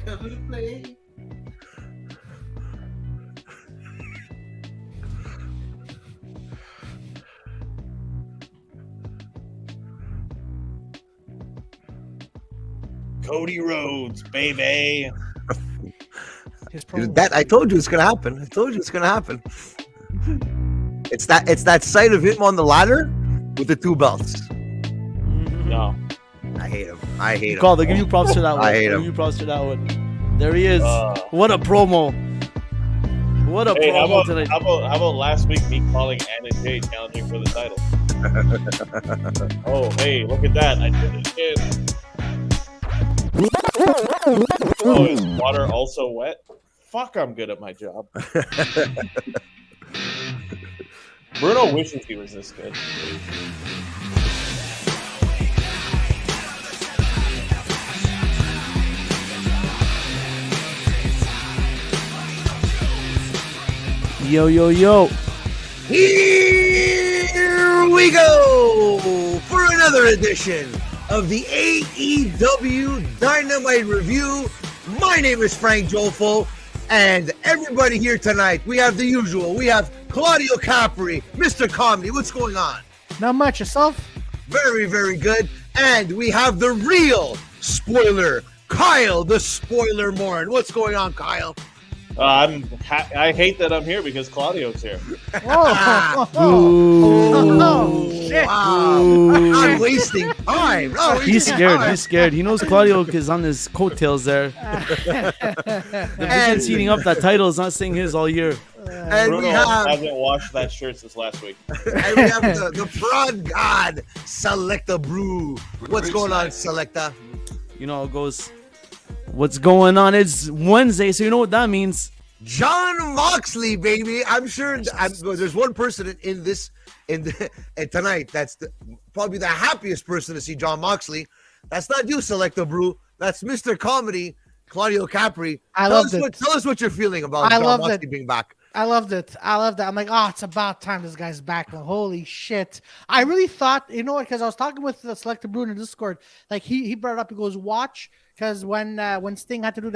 Come and play. Cody Rhodes, baby. That I told you it's gonna happen. It's that sight of him on the ladder with the two belts. No. I hate him. Carl, they give you props for that one. I hate him. Give you props for that one. There he is. What a promo. What a promo tonight. How about last week me calling Anna Jay challenging for the title? Oh, hey, look at that. I did it again. Oh, is water also wet? Fuck, I'm good at my job. Bruno wishes he was this good. Yo, yo, yo. Here we go for another edition of the AEW Dynamite Review. My name is Frank Jofo, and everybody here tonight, we have the usual. We have Claudio Capri, Mr. Comedy. What's going on? Not much. Yourself? Very, very good. And we have the real spoiler, Kyle, the spoiler Morn. What's going on, Kyle? I hate that I'm here because Claudio's here. Oh, shit. Wow. I'm wasting time. He's scared. He knows Claudio is on his coattails there. The Vision's heating up that title is not saying his all year. And Bruno we have, hasn't washed that shirt since last week. and we have the prod god, Selecta Brew. What's going on, Selecta? You know how it goes. What's going on? It's Wednesday, so you know what that means. Jon Moxley, baby. I'm sure there's one person tonight that's probably the happiest person to see Jon Moxley. That's not you, Selecta Brew. That's Mr. Comedy, Claudio Capri. I loved it. Tell us what you're feeling about Jon Moxley being back. I loved it. I'm like, it's about time this guy's back. Like, holy shit. I really thought, you know what, because I was talking with the Selecta Brew in the Discord. Like, he brought it up. He goes, watch. Because when Sting had to do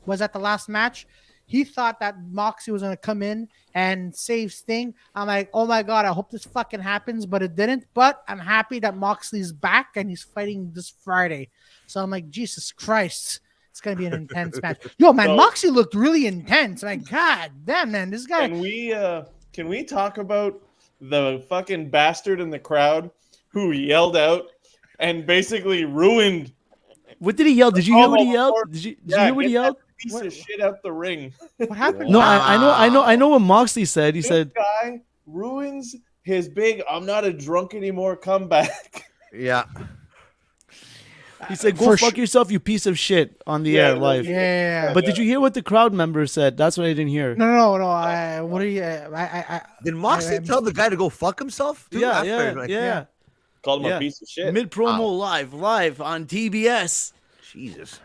was at the last match, he thought that Moxley was going to come in and save Sting. I'm like, oh my God, I hope this fucking happens, but it didn't. But I'm happy that Moxley's back and he's fighting this Friday. So I'm like, Jesus Christ, it's going to be an intense match. Yo, man, Moxley looked really intense. Like, God damn, man, this guy. Can we talk about the fucking bastard in the crowd who yelled out and basically ruined? What did he yell? Did you hear what he yelled? Did you hear what he yelled? Piece of shit out the ring. What happened? No, I know what Moxley said. He said, guy ruins his big "I'm not a drunk anymore" comeback. Yeah. He said, "Go fuck yourself, you piece of shit," on the air live. Yeah. But did you hear what the crowd member said? That's what I didn't hear. No. What are you? Did Moxley tell the guy to go fuck himself? Too? Yeah. Called him a piece of shit. Mid promo live on TBS. Jesus.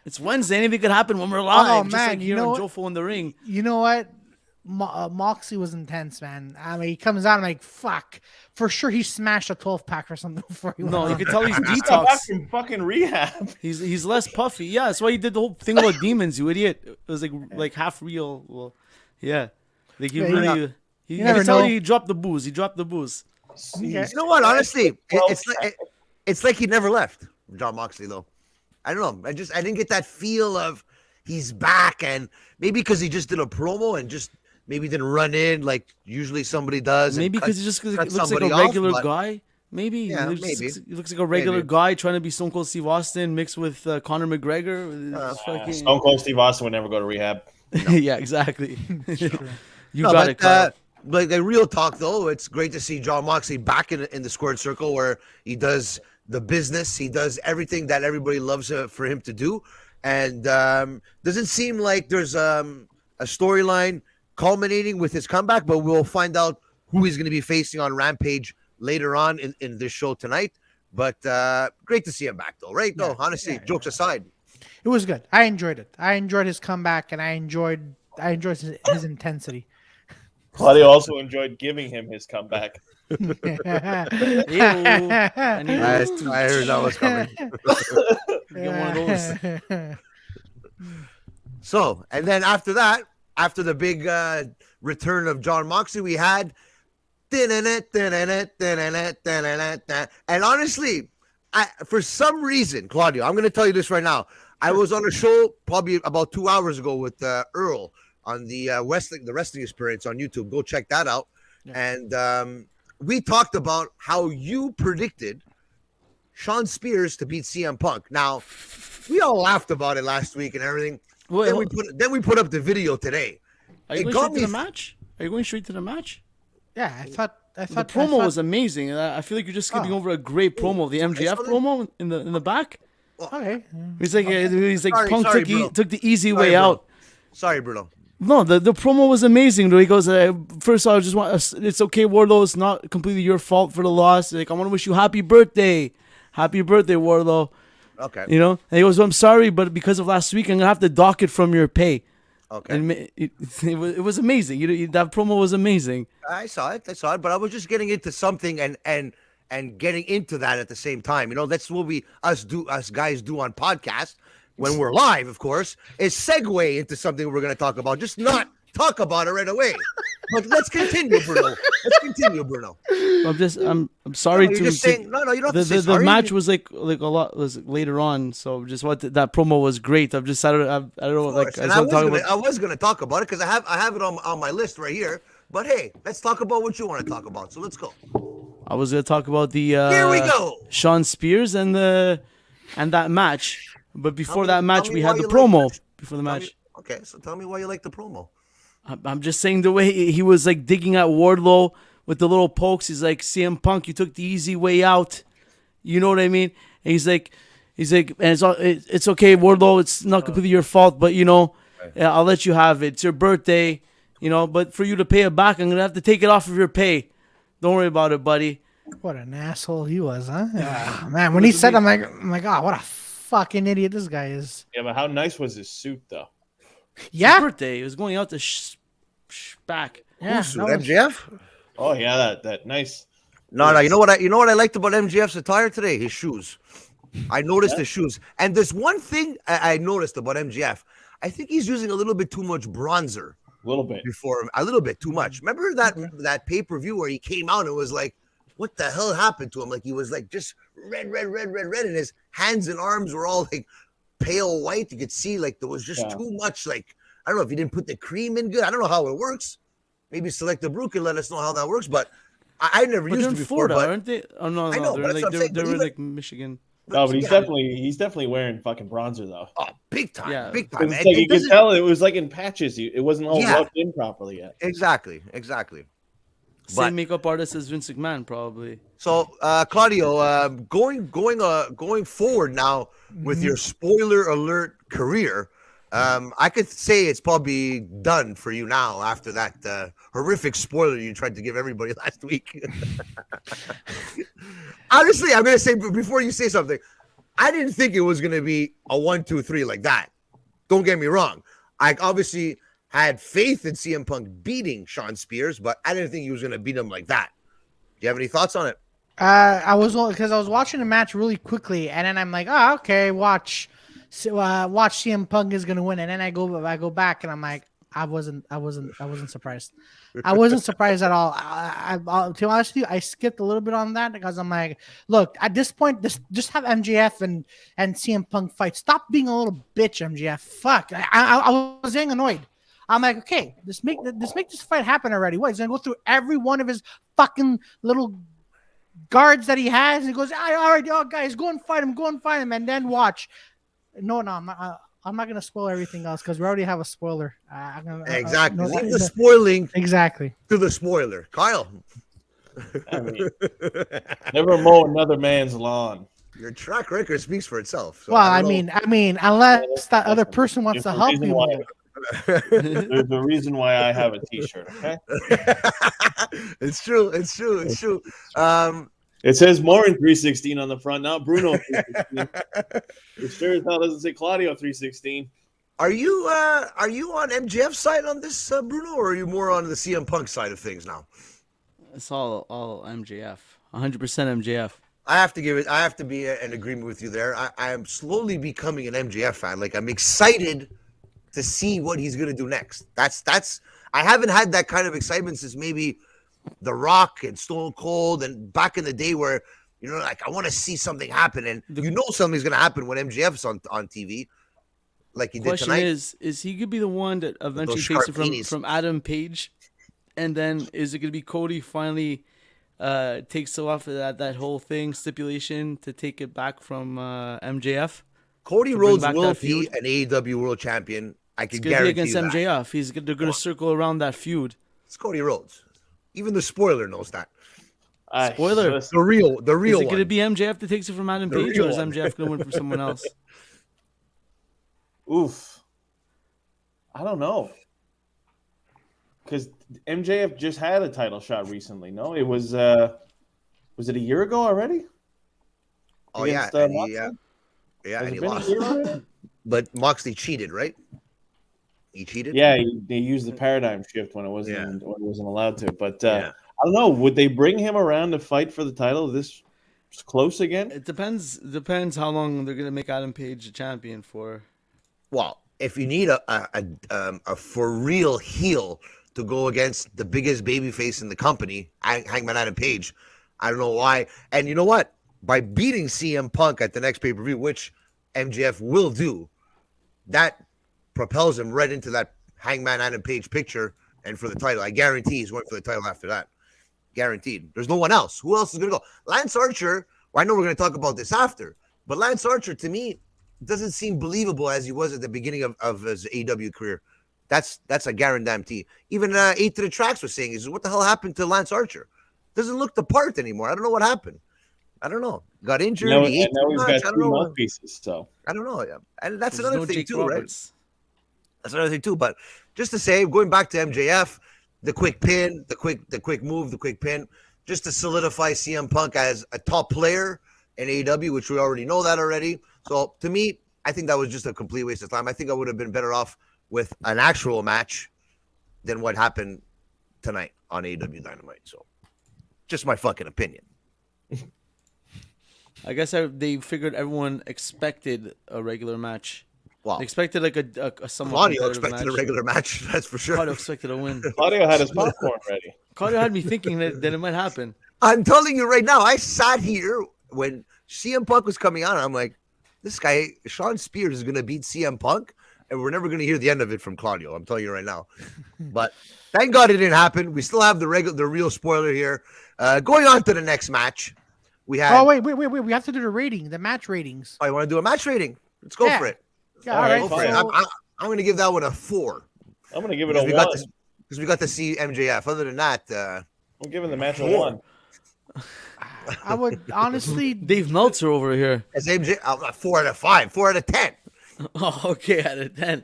It's Wednesday. Anything could happen when we're live. Oh, just man, like you here know in Jofo in the ring. You know what? Moxley was intense, man. I mean, he comes out, I'm like, fuck. For sure, he smashed a 12-pack or something before he went No, on. you could tell he's Back detox. in fucking rehab. He's less puffy. Yeah, that's why he did the whole thing about demons, you idiot. It was like half real. Well, yeah. Like he really. You never can tell know. he dropped the booze. You know what? Honestly, it's like he never left, Jon Moxley, though. I don't know. I didn't get that feel of he's back, and maybe because he just did a promo and just maybe didn't run in like usually somebody does. Maybe because he just looks like a regular guy. Maybe. Yeah, He looks like a regular guy trying to be Stone Cold Steve Austin mixed with Conor McGregor. Stone Cold Steve Austin would never go to rehab. No. Yeah, exactly. You got it, Kyle. Like the real talk, though, it's great to see Jon Moxley back in the squared circle where he does the business. He does everything that everybody loves for him to do. And doesn't seem like there's a storyline culminating with his comeback, but we'll find out who he's going to be facing on Rampage later on in this show tonight. But great to see him back, though, right? No, honestly, jokes aside. It was good. I enjoyed it. I enjoyed his comeback, and I enjoyed his intensity. Claudio also enjoyed giving him his comeback. Ew. And he I was too. heard that was coming. Get one of those. So, and then after that, after the big return of Jon Moxley, we had. And honestly, for some reason, Claudio, I'm going to tell you this right now. I was on a show probably about 2 hours ago with Earl on the Wrestling Experience on YouTube. Go check that out. Yeah. And we talked about how you predicted Shawn Spears to beat CM Punk. Now, we all laughed about it last week and everything. Wait, then we put up the video today. Are you going straight to the match? Are you going straight to the match? Yeah, I thought the promo was amazing. I feel like you're just skipping over a great promo, the MJF promo in the back. Okay. He's like Sorry, Punk took the easy way Bruno. out. Sorry, Bruno. No, the promo was amazing. He goes, first of all, I just want it's okay, Wardlow. It's not completely your fault for the loss. Like, I want to wish you happy birthday, Wardlow. Okay. You know, and he goes, well, I'm sorry, but because of last week, I'm gonna have to dock it from your pay. Okay. And it was amazing. That promo was amazing. I saw it, but I was just getting into something and getting into that at the same time. You know, that's what us guys do on podcasts when we're live, of course, is segue into something we're going to talk about. Just not talk about it right away. But let's continue, Bruno. I'm sorry you to just saying, no, you don't have to say the sorry. match was like a lot was later on, so just that promo was great. I don't know, like I was gonna talk about it because I have it on my list right here. But hey, let's talk about what you want to talk about. So let's go. I was gonna talk about the here we go, Shawn Spears and that match. But before that match, we had the promo before the match. Okay, so tell me why you like the promo. I'm just saying the way he was like digging at Wardlow with the little pokes. He's like, CM Punk, you took the easy way out. You know what I mean? And he's like, and it's okay, Wardlow. It's not completely your fault, but you know, I'll let you have it. It's your birthday, you know. But for you to pay it back, I'm gonna have to take it off of your pay. Don't worry about it, buddy. What an asshole he was, huh? Man, when he said, I'm like, oh, what a fucking idiot this guy is. Yeah, but how nice was his suit, though? Yeah, his birthday. It was going out to back. Yeah, MJF. Oh yeah, that nice. No. You know what I liked about MJF's attire today? His shoes. I noticed his shoes. And there's one thing I noticed about MJF. I think he's using a little bit too much bronzer. A little bit. A little bit too much. Remember that pay-per-view where he came out and it was like, what the hell happened to him? Like he was like just red, and his hands and arms were all like pale white. You could see like there was just too much. Like, I don't know if he didn't put the cream in good. I don't know how it works. Maybe Select the Brew can let us know how that works. But I never used it before. Florida, aren't they? Oh no, I know, they were like Michigan. No, but he's definitely wearing fucking bronzer though. Oh, big time, Yeah. big time. Like you could tell it was like in patches. It wasn't all rubbed in properly yet. Exactly. Same makeup artist as Vince McMahon, probably. So, Claudio, going forward now with your spoiler alert career, I could say it's probably done for you now after that horrific spoiler you tried to give everybody last week. Honestly, I'm going to say, before you say something, I didn't think it was going to be a 1, 2, 3 like that. Don't get me wrong. I obviously had faith in CM Punk beating Shawn Spears, but I didn't think he was going to beat him like that. Do you have any thoughts on it? I was watching the match really quickly, and then I'm like, oh, okay, watch CM Punk is gonna win, and then I go back, and I'm like, I wasn't surprised. I wasn't surprised at all. To be honest with you, I skipped a little bit on that because I'm like, look, at this point, just have MJF and CM Punk fight. Stop being a little bitch, MJF. Fuck, I was getting annoyed. I'm like, okay, let's make this fight happen already. What? He's gonna go through every one of his fucking little guards that he has, and he goes, all right, guys, go and fight him, and then watch. No, I'm not gonna spoil everything else because we already have a spoiler. Exactly. Leave the spoiling exactly to the spoiler. Kyle. I mean, never mow another man's lawn. Your track record speaks for itself. So well, I mean, unless that other person wants to help you. There's a reason why I have a T-shirt. Okay. It's true. It says Morin 316 on the front, not Bruno 316. It sure as hell doesn't say Claudio 316. Are you on MJF side on this, Bruno, or are you more on the CM Punk side of things now? It's all MJF. 100% MJF. I have to be in agreement with you there. I am slowly becoming an MJF fan. Like, I'm excited to see what he's gonna do next. That's I haven't had that kind of excitement since maybe The Rock and Stone Cold and back in the day where, like, I want to see something happen, and something's gonna happen when MJF's on TV, like he did tonight. Question is he gonna be the one that eventually takes it from Adam Page, and then is it gonna be Cody finally takes it off of that whole thing stipulation to take it back from MJF? Cody Rhodes will be an AEW World Champion. I can guarantee against MJF. They're gonna circle around that feud. It's Cody Rhodes. Even the spoiler knows that. Spoiler. The real Is it one. going to be MJF that takes it from Adam Page, or is MJF going to win from someone else? Oof. I don't know. Because MJF just had a title shot recently. No, it was it a year ago already? Oh, Against, yeah, and he been a lost. year already? But Moxley cheated, right? He cheated. Yeah, they used the paradigm shift when it wasn't allowed to. But I don't know. Would they bring him around to fight for the title this close again? It depends how long they're going to make Adam Page a champion for. Well, if you need a for real heel to go against the biggest babyface in the company, Hangman Adam Page, I don't know why. And you know what? By beating CM Punk at the next pay-per-view, which MJF will do, that propels him right into that Hangman Adam Page picture and for the title. I guarantee he's going for the title after that. Guaranteed. There's no one else. Who else is going to go? Lance Archer, well, I know we're going to talk about this after, but Lance Archer, to me, doesn't seem believable as he was at the beginning of his AEW career. That's a guarantee. Even 8 to the Tracks was saying, what the hell happened to Lance Archer? Doesn't look the part anymore. I don't know what happened. I don't know. Got injured. Now he's got 2 mouthpieces, so. I don't know. And that's There's another no thing Jake too, Roberts. right? That's another thing too. But just to say, going back to MJF, the quick pin, the quick move, the quick pin, just to solidify CM Punk as a top player in AEW, which we already know that already. So to me, I think that was just a complete waste of time. I think I would have been better off with an actual match than what happened tonight on AEW Dynamite. So just my fucking opinion. I guess they figured everyone expected a regular match. Wow. They expected like a somewhat Claudio competitive expected match. a regular match, that's for sure. Claudio expected a win. Claudio had his popcorn ready. Claudio had me thinking that it might happen. I'm telling you right now, I sat here when CM Punk was coming on. I'm like, this guy, Shawn Spears, is going to beat CM Punk, and we're never going to hear the end of it from Claudio. I'm telling you right now. But thank God it didn't happen. We still have the real spoiler here. Going on to the next match, we had. Oh wait! We have to do the rating, the match ratings. I want to do a match rating. Let's go for it. Yeah, all right. Fine. I'm going to give that one a 4. I'm going to give it a 1. Because we got to see MJF. Other than that, I'm giving the match a 1. I would honestly. Dave Meltzer over here. as MJ, 4 out of 5, 4 out of 10. Oh, okay, out of 10.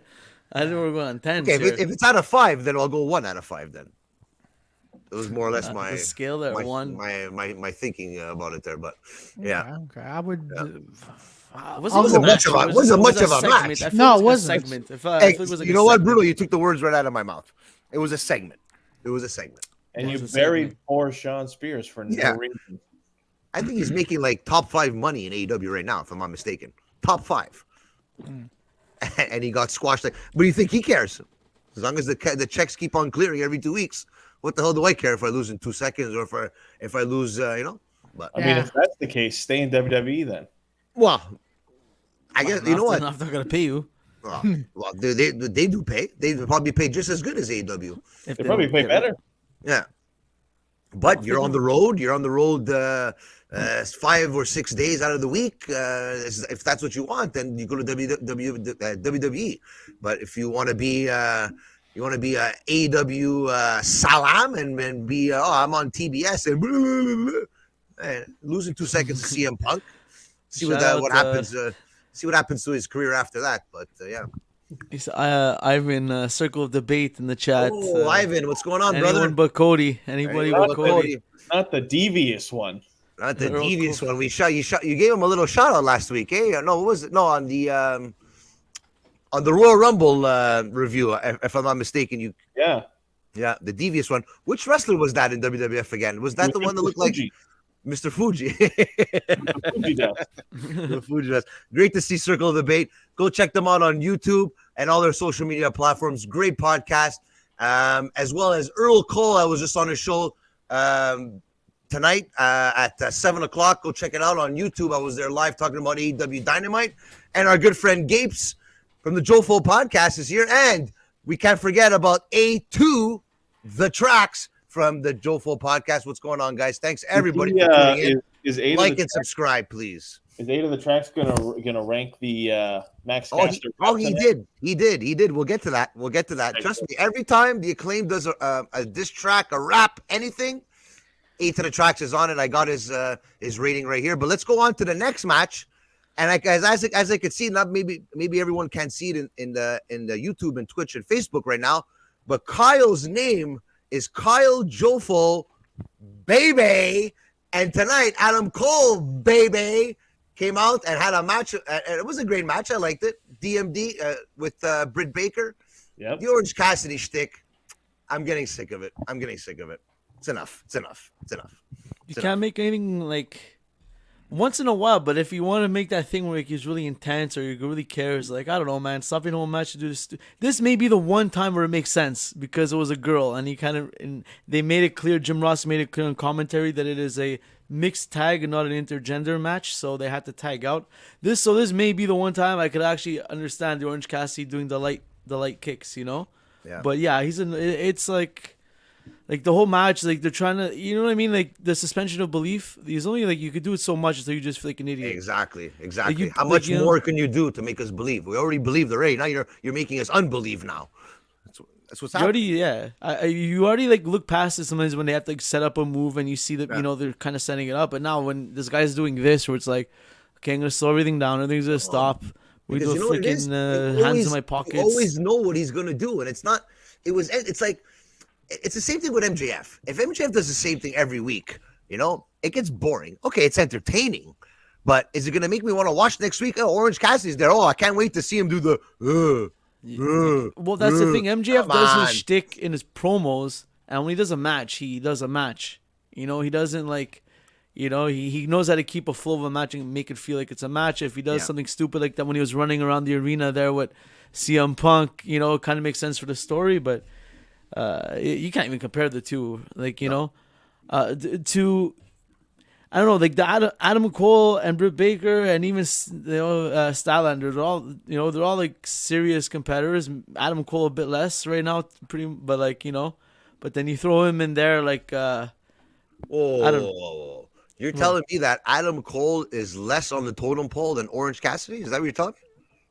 I didn't know we were going on 10. Okay, if it's out of 5, then I'll go 1 out of 5 then. It was more or less my the scale there, my, 1. my thinking about it there, but yeah. Okay, I would. Wasn't much of a match. No, it wasn't. Segment. You know what, Bruno? You took the words right out of my mouth. It was a segment. And you buried poor Shawn Spears for no reason. I think he's making like top 5 money in AEW right now, if I'm not mistaken. Top 5. And he got squashed. But you think he cares? As long as the checks keep on clearing every 2 weeks, what the hell do I care if I lose in 2 seconds or if I lose, But I mean, if that's the case, stay in WWE then. Well, I guess you know what? Enough, they're gonna pay you. Well, they do pay. They probably pay just as good as AEW. They probably pay better. Yeah, but you're on the road. You're on the road 5 or 6 days out of the week. If that's what you want, then you go to WWE. But if you want to be a AEW Salam and be I'm on TBS and blah, blah, blah, and losing 2 seconds to CM Punk. See what happens. See what happens to his career after that. But yeah. Ivan, circle of debate in the chat. Oh, Ivan, what's going on, anyone brother? but Cody. Anybody but Cody. Not the devious one. Not the devious one. You gave him a little shout out last week, eh? No, what was it? No, on the on the Royal Rumble review, if I'm not mistaken, Yeah. yeah, the devious one. Which wrestler was that in WWF again? Was that the one that looked like Mr. Fuji? Fuji dust. The Fuji dust. Great to see Circle of Debate. Go check them out on YouTube and all their social media platforms. Great podcast. As well as Earl Cole. I was just on his show tonight at 7 o'clock. Go check it out on YouTube. I was there live talking about AEW Dynamite. And our good friend Gapes from the Jofo podcast is here. And we can't forget about A2, The Tracks from the Jofo podcast. What's going on, guys? Thanks, everybody, for tuning in. Like and subscribe, please. Is 8 of the Tracks gonna rank the Max Caster? He did. We'll get to that. Trust me. Every time the Acclaimed does a diss track, a rap, anything, 8 of the Tracks is on it. I got his rating right here. But let's go on to the next match. And as I could see, not maybe everyone can't see it in the YouTube and Twitch and Facebook right now, but Kyle's name is Kyle Jofo, baby. And tonight, Adam Cole, baby, came out and had a match. And it was a great match. I liked it. D.M.D. With Britt Baker. Yep. The Orange Cassidy shtick. I'm getting sick of it. It's enough. You can't make anything like once in a while, but if you want to make that thing where like, he's really intense or he really cares, like, I don't know, man, stop your whole match to do this. This may be the one time where it makes sense because it was a girl and they made it clear, Jim Ross made it clear in commentary that it is a mixed tag and not an intergender match, so they had to tag out. This may be the one time I could actually understand the Orange Cassidy doing the light kicks, you know? Yeah. But yeah, it's like the whole match, like they're trying to, you know what I mean? Like the suspension of belief. There's only like you could do it so much until you just feel like an idiot. Exactly. How much more can you do to make us believe? We already believed already. Now you're making us unbelieve now. That's what's happening. You already like look past it sometimes when they have to like set up a move and you see that you know they're kind of setting it up. But now when this guy's doing this, where it's like, okay, I'm gonna slow everything down. Everything's gonna stop. We do freaking hands in my pockets. You always know what he's gonna do, and it's not. It's like. It's the same thing with MJF. If MJF does the same thing every week, you know, it gets boring. Okay, it's entertaining, but is it going to make me want to watch next week? Oh, Orange Cassidy's there. Oh, I can't wait to see him do the. Well, that's the thing. MJF does his shtick in his promos, and when he does a match, he does a match. You know, he doesn't like. You know, he knows how to keep a flow of a match and make it feel like it's a match. If he does something stupid like that when he was running around the arena there with CM Punk, you know, it kind of makes sense for the story, but. You can't even compare the two, like, you know, to I don't know, like the Adam Cole and Britt Baker and even Statlander, they're all like serious competitors. Adam Cole a bit less right now, but like, you know, but then you throw him in there like you're telling me that Adam Cole is less on the totem pole than Orange Cassidy? Is that what you're telling me?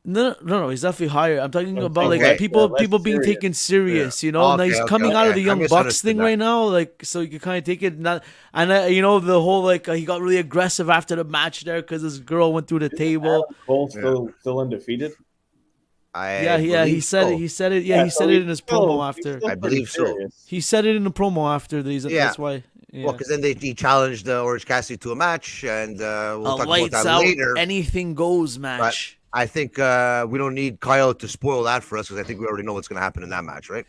No, he's definitely higher. I'm talking about like people being taken serious, you know. He's coming out of the Young Bucks thing right now, like, so you can kind of take it. You know, the whole like he got really aggressive after the match there because this girl went through the table. Cole still undefeated. He said it. Yeah, he said it in his promo after. I believe so. He said it in the promo after. That's why. Yeah. Well, because then he challenged Orange Cassidy to a match, and we'll talk about that later. Anything goes match. But I think we don't need Kyle to spoil that for us because I think we already know what's going to happen in that match, right?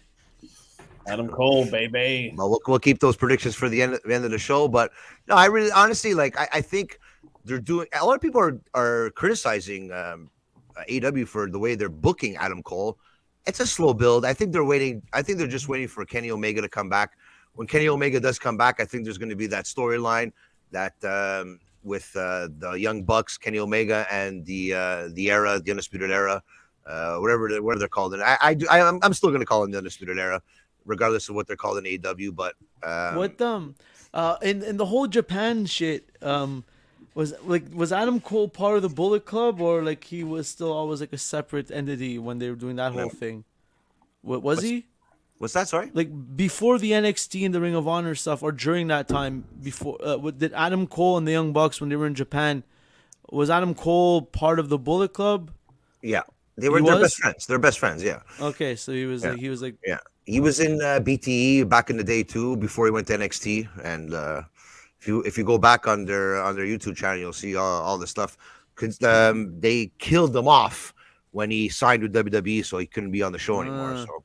Adam Cole, baby. Well, we'll keep those predictions for the end of the show. But no, I really, honestly, like I think they're doing. A lot of people are criticizing AEW for the way they're booking Adam Cole. It's a slow build. I think they're waiting. I think they're just waiting for Kenny Omega to come back. When Kenny Omega does come back, I think there's going to be that storyline that. With the Young Bucks, Kenny Omega, and the era, the Undisputed Era, whatever they're called. And I'm still going to call them the Undisputed Era, regardless of what they're called in AEW. But in the whole Japan shit, was Adam Cole part of the Bullet Club, or like he was still always like a separate entity when they were doing that whole thing? Was he? What's that? Sorry? Like before the NXT and the Ring of Honor stuff, or during that time, before did Adam Cole and the Young Bucks when they were in Japan, was Adam Cole part of the Bullet Club? Yeah, they're best friends. They're best friends. Yeah. Okay, so he was like he was in BTE back in the day too before he went to NXT, and if you go back on their YouTube channel, you'll see all the stuff because they killed them off when he signed with WWE, so he couldn't be on the show anymore. So,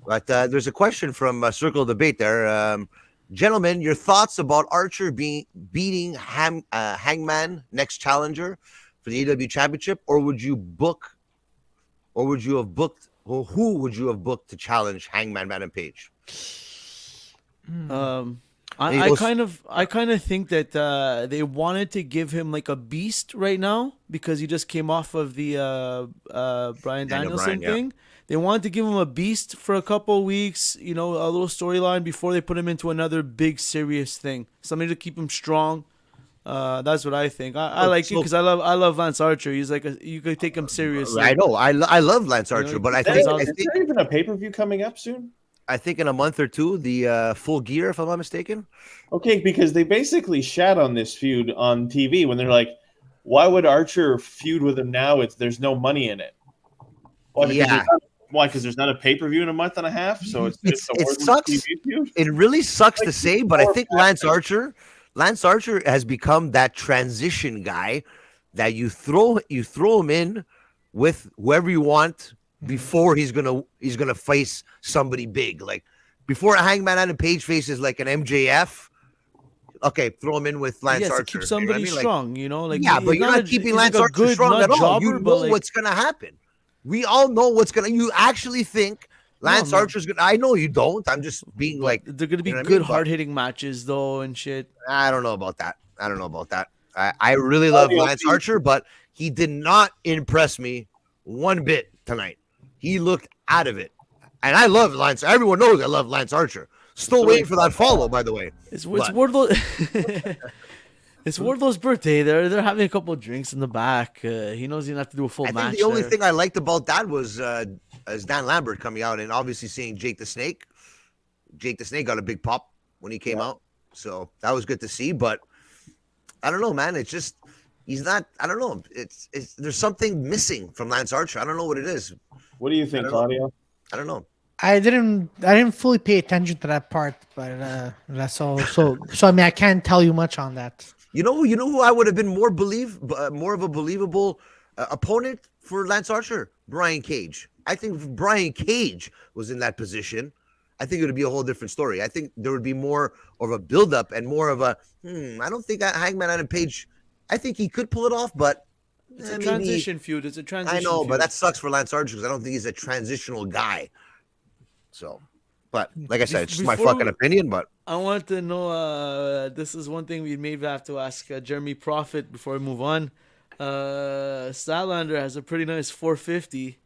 but there's a question from Circle of Debate there. Gentlemen, your thoughts about Archer beating Hangman next challenger for the AEW Championship, or would you book, or would you have booked, or who would you have booked to challenge Hangman Adam Page? I kind of think that they wanted to give him like a beast right now because he just came off of the Bryan Danielson thing. They wanted to give him a beast for a couple of weeks, a little storyline before they put him into another big serious thing. Something to keep him strong. That's what I think. I like it because I love Lance Archer. He's like you could take him seriously. I know. I love Lance Archer, but I think is there even a pay-per-view coming up soon? I think in a month or two, the Full Gear, if I'm not mistaken. Okay, because they basically shat on this feud on TV when they're like, "Why would Archer feud with him now? There's no money in it." Why? Because there's not a pay-per-view in a month and a half, so it's the worst sucks. TV feud. It really sucks to say, but I think Lance Archer has become that transition guy that you throw him in with whoever you want before he's gonna face somebody big. Like before Hangman Adam Page faces like an MJF, okay, throw him in with Lance Archer. Keep somebody strong, Like but you're not keeping Lance Archer strong at all. You know what's gonna happen. We all know what's gonna. You actually think Lance Archer's gonna? I know you don't. I'm just being like. They're gonna be good, hard-hitting matches though, and shit. I don't know about that. I really love Lance Archer, but he did not impress me one bit tonight. He looked out of it, and I love Lance. Everyone knows I love Lance Archer. Still waiting for that follow, by the way. It's Wardlow. It's Wardlow's birthday. They're having a couple of drinks in the back. He knows he doesn't have to do a full match. I think the only thing I liked about that was Dan Lambert coming out and obviously seeing Jake the Snake. Jake the Snake got a big pop when he came out, so that was good to see. But I don't know, man. It's just he's not. I don't know. It's there's something missing from Lance Archer. I don't know what it is. What do you think, Claudio? I don't know. I didn't fully pay attention to that part, but that's all. So I mean, I can't tell you much on that. You know who I would have been more of a believable opponent for Lance Archer? Brian Cage. I think if Brian Cage was in that position, I think it would be a whole different story. I think there would be more of a build-up and more of a, I don't think Hangman Adam Page, I think he could pull it off, but it's a transition feud. It's a transition I know, feud. But that sucks for Lance Archer because I don't think he's a transitional guy. So, but like I said, it's just my fucking opinion, but I want to know, this is one thing we maybe have to ask Jeremy Prophet before we move on. Statlander has a pretty nice 450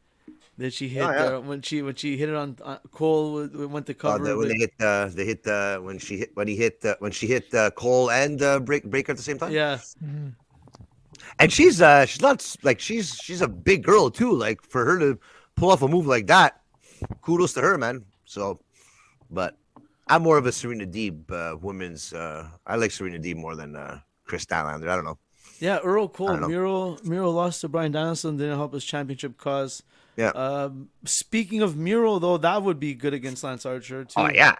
that she hit when she hit it on Cole. Went to cover. When she hit Cole and Breaker at the same time. Yeah. Mm-hmm. And she's not like she's a big girl too. Like for her to pull off a move like that, kudos to her, man. So, but I'm more of a Serena Deeb women's. I like Serena Deeb more than Kris Statlander. I don't know. Yeah, Earl Cole. Miro lost to Bryan Danielson. Didn't help his championship cause. Yeah. Speaking of Miro, though, that would be good against Lance Archer too. Oh yeah.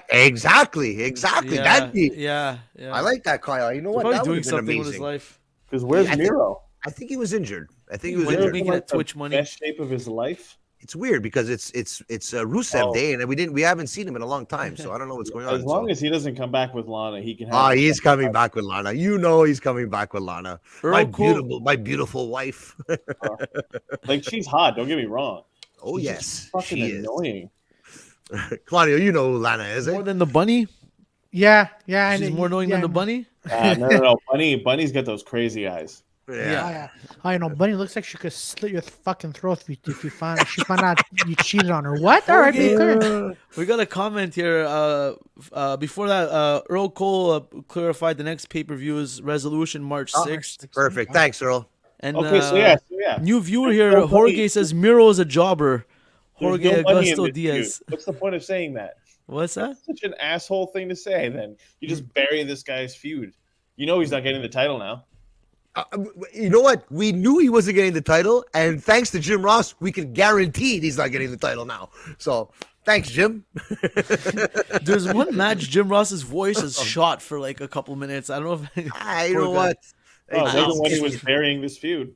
Exactly. Yeah, That'd be. Yeah. I like that, Kyle. You know what? Probably That doing would have been something amazing. with his life. Because where's Miro? I think he was injured. Making that Twitch money. Best shape of his life. It's weird because it's Rusev Day and we haven't seen him in a long time, so I don't know what's going on. As long as he doesn't come back with Lana, he can. Have he's coming back with Lana. You know he's coming back with Lana. My beautiful wife. Like she's hot. Don't get me wrong. Oh she's yes, fucking she annoying. Claudio, you know who Lana is. More than the bunny. Yeah. She's more annoying than the bunny. No. Bunny's got those crazy eyes. Yeah. I know. Bunny looks like she could slit your fucking throat if you find out you cheated on her. What? All right, we got a comment here. Before that, Earl Cole clarified the next pay-per-view is Resolution March 6th. Perfect. Thanks, Earl. And okay, so yeah. New viewer here. Jorge says Miro is a jobber. Jorge Augusto Diaz. What's the point of saying that? What's that? That's such an asshole thing to say. Then you just bury this guy's feud. You know he's not getting the title now. You know what? We knew he wasn't getting the title, and thanks to Jim Ross, we can guarantee he's not getting the title now. So, thanks, Jim. There's one match Jim Ross's voice is shot for like a couple minutes. I don't know if you know what? When he was burying this feud.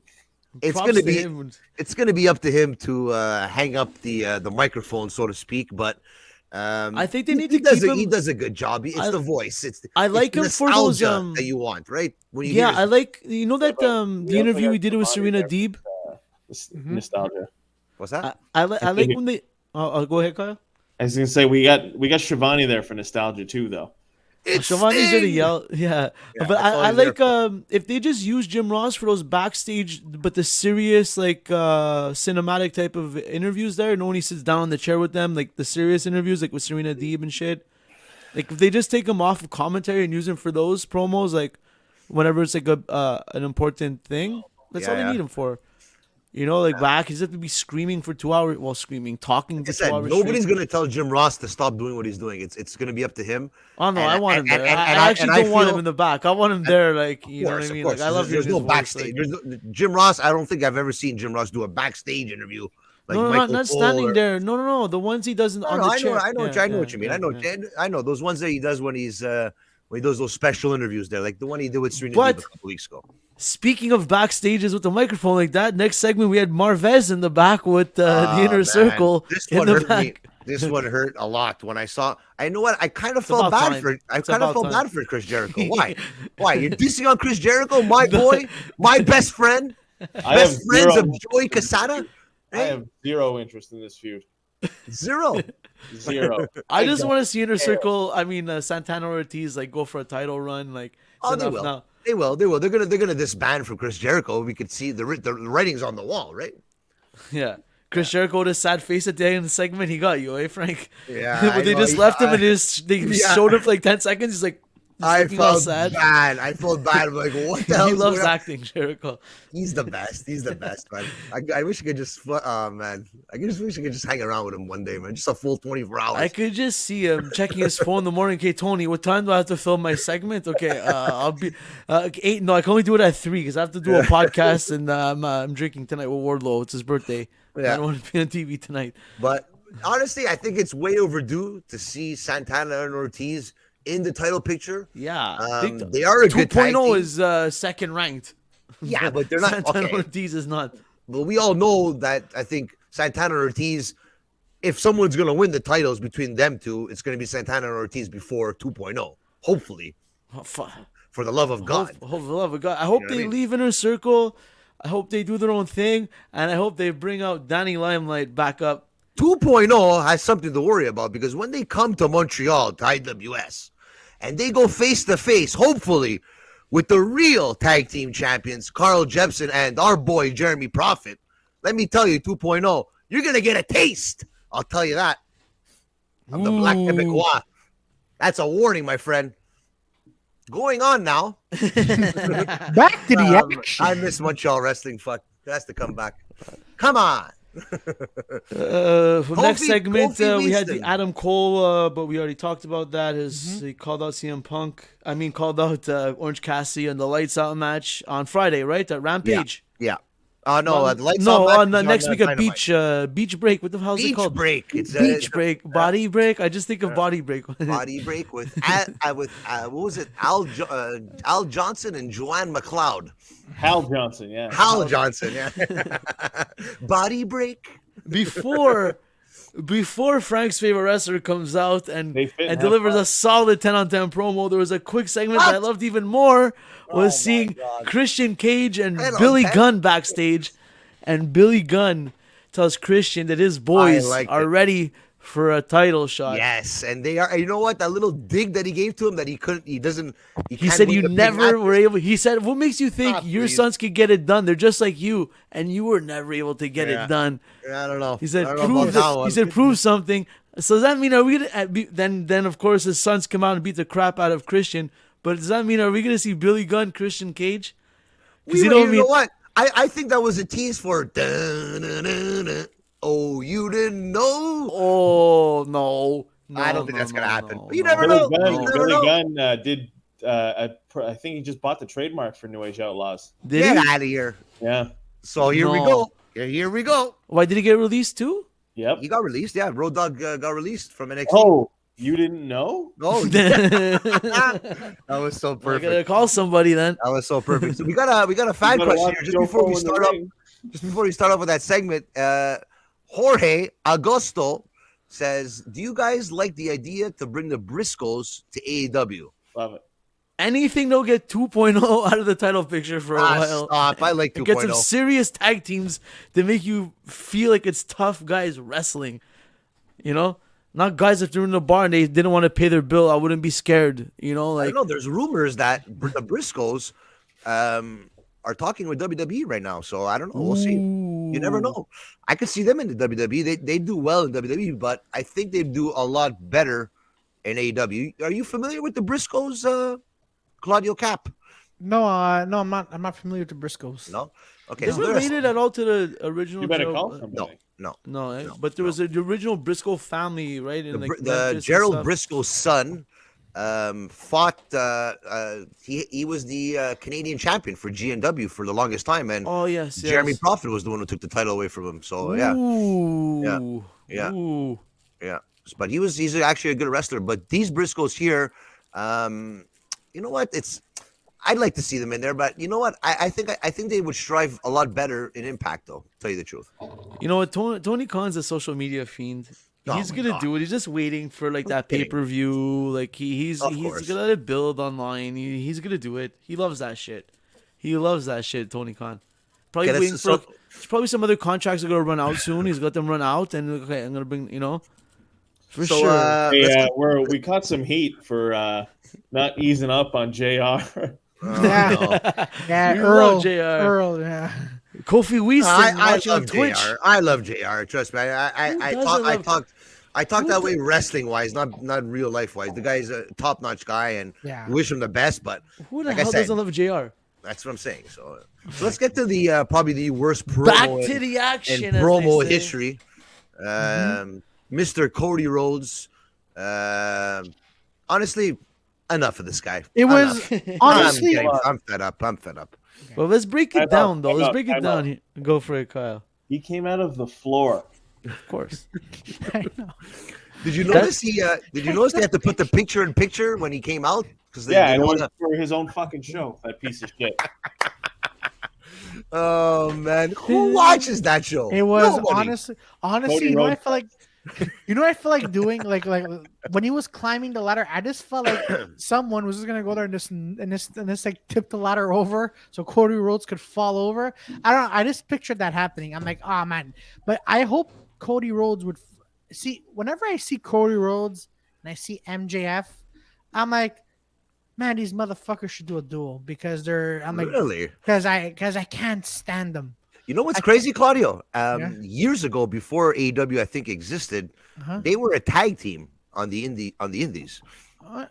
it's Props gonna to be him. it's gonna be up to him to hang up the microphone, so to speak. But I think they need he to does keep He him. does a good job. It's the voice. I like it's him for those nostalgia that you want, right? When you Yeah, hear I like that the also interview got we did with Shivani Serena there Deeb. Nostalgia. what's that? I like when they. Oh, go ahead, Kyle. I was gonna say we got Shivani there for nostalgia too, though. It's Shivani's there to Sting! yell, yeah. Yeah, But that's all I he's there like for. if they just use Jim Ross for those backstage, but the serious like cinematic type of interviews there. No one he sits down on the chair with them, like the serious interviews, like with Serena Deeb and shit. Like if they just take him off of commentary and use him for those promos, like whenever it's like an important thing, that's all they need him for. You know, like back, he's have to be screaming for 2 hours. Well, talking Like for I said, 2 hours. nobody's straight. gonna tell Jim Ross to stop doing what he's doing. It's gonna be up to him. Oh no, And I want him there. and I actually don't want him feel- in the back. I want him there, like you know Of what I mean. course. Like I love There's hearing no his voice, backstage. like- Jim Ross. I don't think I've ever seen Jim Ross do a backstage interview. Like no, Michael not Cole standing or- there. No. The ones he does on the I chair. know what you mean. Yeah. I know those ones that he does when he does those special interviews there, like the one he did with Serena But- Deeb a couple weeks ago. Speaking of backstages with the microphone like that, next segment we had Marvez in the back with the inner Man, circle This in one the hurt back. me. This one hurt a lot when I saw. I know what I kind of It's felt about bad time. for. I It's kind of about felt time. bad for Chris Jericho. Why? Why you're dissing on Chris Jericho, my boy, my best friend, I best have friends zero, of Joey Casada? I have zero interest in this feud. Zero. Zero. I just don't want to see Inner care. Circle. I mean, Santana Ortiz like go for a title run. Like, Oh, it's they enough will. now. They will. They're gonna disband from Chris Jericho. We could see the writings on the wall, right? Yeah. Chris Jericho with a sad face at the end of the segment. He got you, eh, Frank? Yeah, But I they know. just left him and they Yeah. showed him for like 10 seconds. He's like, I looking all felt sad. bad. I felt bad. I'm like, what the hell? He is loves going on? acting, Jericho. He's the best. He's the best, man. I wish I could just, man. I just wish I could just hang around with him one day, man. Just a full 24 hours. I could just see him checking his phone in the morning. Okay, Tony, what time do I have to film my segment? Okay, I'll be 8. No, I can only do it at 3 because I have to do a podcast and I'm drinking tonight with Wardlow. It's his birthday. Yeah. I don't want to be on TV tonight. But honestly, I think it's way overdue to see Santana and Ortiz in the title picture. Yeah, They are a good tag 2.0 team. is second ranked. Yeah, but they're not. Santana Okay. Ortiz is not. But we all know that I think Santana and Ortiz, if someone's going to win the titles between them two, it's going to be Santana and Ortiz before 2.0. Hopefully, Oh, fuck. for the love of God. Hope, for the love of God. I hope know what they I mean? leave Inner Circle. I hope they do their own thing, and I hope they bring out Danny Limelight back up. 2.0 has something to worry about because when they come to Montreal to IWS and they go face to face, hopefully, with the real tag team champions, Carl Jepsen and our boy Jeremy Prophet, let me tell you, 2.0, you're going to get a taste. I'll tell you that. Of the Black Ooh. Quebecois. That's a warning, my friend. Going on now. Back to the action. I miss Montreal wrestling. Fuck. It has to come back. Come on. For next Kofi- segment, Kofi we had the Winston. Adam Cole, but we already talked about that. He called out CM Punk. I mean, called out Orange Cassidy in the Lights Out match on Friday, right? At Rampage. Yeah. No, the lights No, out on match is next week at Dynamite. Beach Break. What the hell's it Beach called? break. It's Beach Break. Body Break. I just think of Body Break. body break with what was it? Al Johnson and Joanne McLeod. Hal Johnson, yeah. Hal Johnson, yeah. Body break. before Frank's favorite wrestler comes out and They fit and have delivers fun. a solid 10 on 10 promo, there was a quick segment that I loved even more was my seeing God. Christian Cage and 10 on Billy 10? Gunn backstage, and Billy Gunn tells Christian that his boys liked are it. ready for a title shot. Yes, and they are. And you know what? That little dig that he gave to him that he couldn't. He doesn't. He can't said win you the big never matches. were able. He said, "What makes you think Ah, your please. sons could get it done? They're just like you, and you were never able to get Yeah. it done." I don't know. He said, I don't know "Prove about that that." one. He said, "Prove something." So does that mean are we gonna then of course his sons come out and beat the crap out of Christian? But does that mean are we gonna see Billy Gunn, Christian Cage? You know what? I think that was a tease for. Dun-dun-dun-dun. Oh, you didn't know? Oh no. I don't think that's gonna happen. no, But you no. never Billy know. Gunn, You never Billy know. Gunn did. I think he just bought the trademark for New Age Outlaws. Did Get he? out of here. Yeah. So here we No. go. Here we go. Why did he get released too? Yep. He got released. Yeah, Road Dogg got released from NXT. Oh, you didn't know? Oh, I that was so gotta perfect. call somebody then. That was so perfect. So we got a fan You better question watch here just Jofo before we in the start up. ring. just before we start off with that segment, Jorge Augusto says, "Do you guys like the idea to bring the Briscoes to AEW?" Love it. Anything they'll get 2.0 out of the title picture for a while. Stop. I like And get some 2.0. serious tag teams that make you feel like it's tough guys wrestling. You know? Not guys if they're in the bar and they didn't want to pay their bill. I wouldn't be scared. You know, I like don't know. There's rumors that the Briscoes are talking with WWE right now. So I don't know. We'll see. You never know. I could see them in the WWE. They do well in WWE, but I think they do a lot better in AEW. Are you familiar with the Briscoes, Claudio Cap? No, no, I'm not. I'm not familiar with the Briscoes. No. Okay. is it related at all to the original You better Joe- call somebody. No. No, but there was the original Briscoe family, right? In The, like Br- the Memphis and Gerald stuff. Briscoe's son fought. He was the Canadian champion for G&W for the longest time, and Oh yes, Jeremy yes. Prophet was the one who took the title away from him. So yeah, Ooh. Yeah. Ooh. yeah. But he's actually a good wrestler. But these Briscoes here, you know what? I'd like to see them in there, but you know what? I think they would strive a lot better in Impact, though. Tell you the truth. You know what? Tony Khan's a social media fiend. Oh He's my gonna God. do it. He's just waiting for like that kidding. pay-per-view. Like he's Of course. gonna let it build online. He's gonna do it. He loves that shit. He loves that shit, Tony Khan. Probably Okay, waiting that's for so- probably some other contracts are gonna run out soon. He's got them run out, and okay, I'm gonna bring for So, sure. Hey, we caught some heat for not easing up on JR. Yeah. no. Yeah, You Earl. love JR. Earl. Yeah. Kofi Weaston I watching on love Twitch. JR. I love JR. Trust me. Who I doesn't love- talk Who that do- way wrestling wise, not real life wise. The guy's a top notch guy, and Yeah. we wish him the best. But Who the like I hell said, doesn't love JR? that's what I'm saying. So let's get to the probably the worst promo Back in- to the action. in as promo they say. history. Mr. Cody Rhodes. Honestly, enough of this guy. It was Enough. honestly. I'm fed up. I'm fed up. Well, let's break Time it down, out, though. time Let's out, break it time down. out. Here. Go for it, Kyle. He came out of the floor. Of course. I know. Did you notice Did you notice they had to put the picture in picture when he came out? Because Yeah, and it was for his own fucking show. That piece of shit. Oh man, who watches that show? It was Nobody. honestly. Cody You know, what I Rhodes. feel like. You know, what I feel like doing like when he was climbing the ladder. I just felt like someone was just gonna go there and just like tip the ladder over so Cody Rhodes could fall over. I don't know. I just pictured that happening. I'm like, oh man. But I hope Cody Rhodes would see. Whenever I see Cody Rhodes and I see MJF, I'm like, man, these motherfuckers should do a duel because they're. I'm like, Really? because I can't stand them. You know what's crazy, Claudio? Yeah. Years ago, before AEW, I think existed, Uh-huh. they were a tag team on the Indies.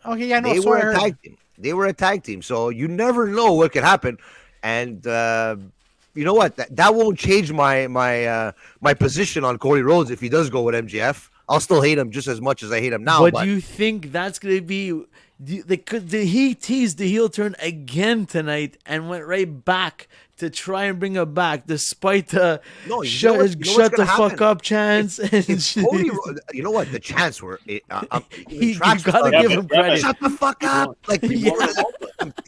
Okay, yeah, no, They so were I a heard. tag team. They were a tag team. So you never know what could happen. And you know what? That won't change my position on Cody Rhodes if he does go with MGF. I'll still hate him just as much as I hate him now. But But do you think that's gonna be? He teased the heel turn again tonight and went right back to try and bring it back, despite the No, you know shut, what- you know shut what's the gonna fuck happen? up chance. if Cody, you know what? The chants were. you Trash was gotta like, give Yeah, him but- yeah, credit. Shut the fuck up! Like people, Yeah.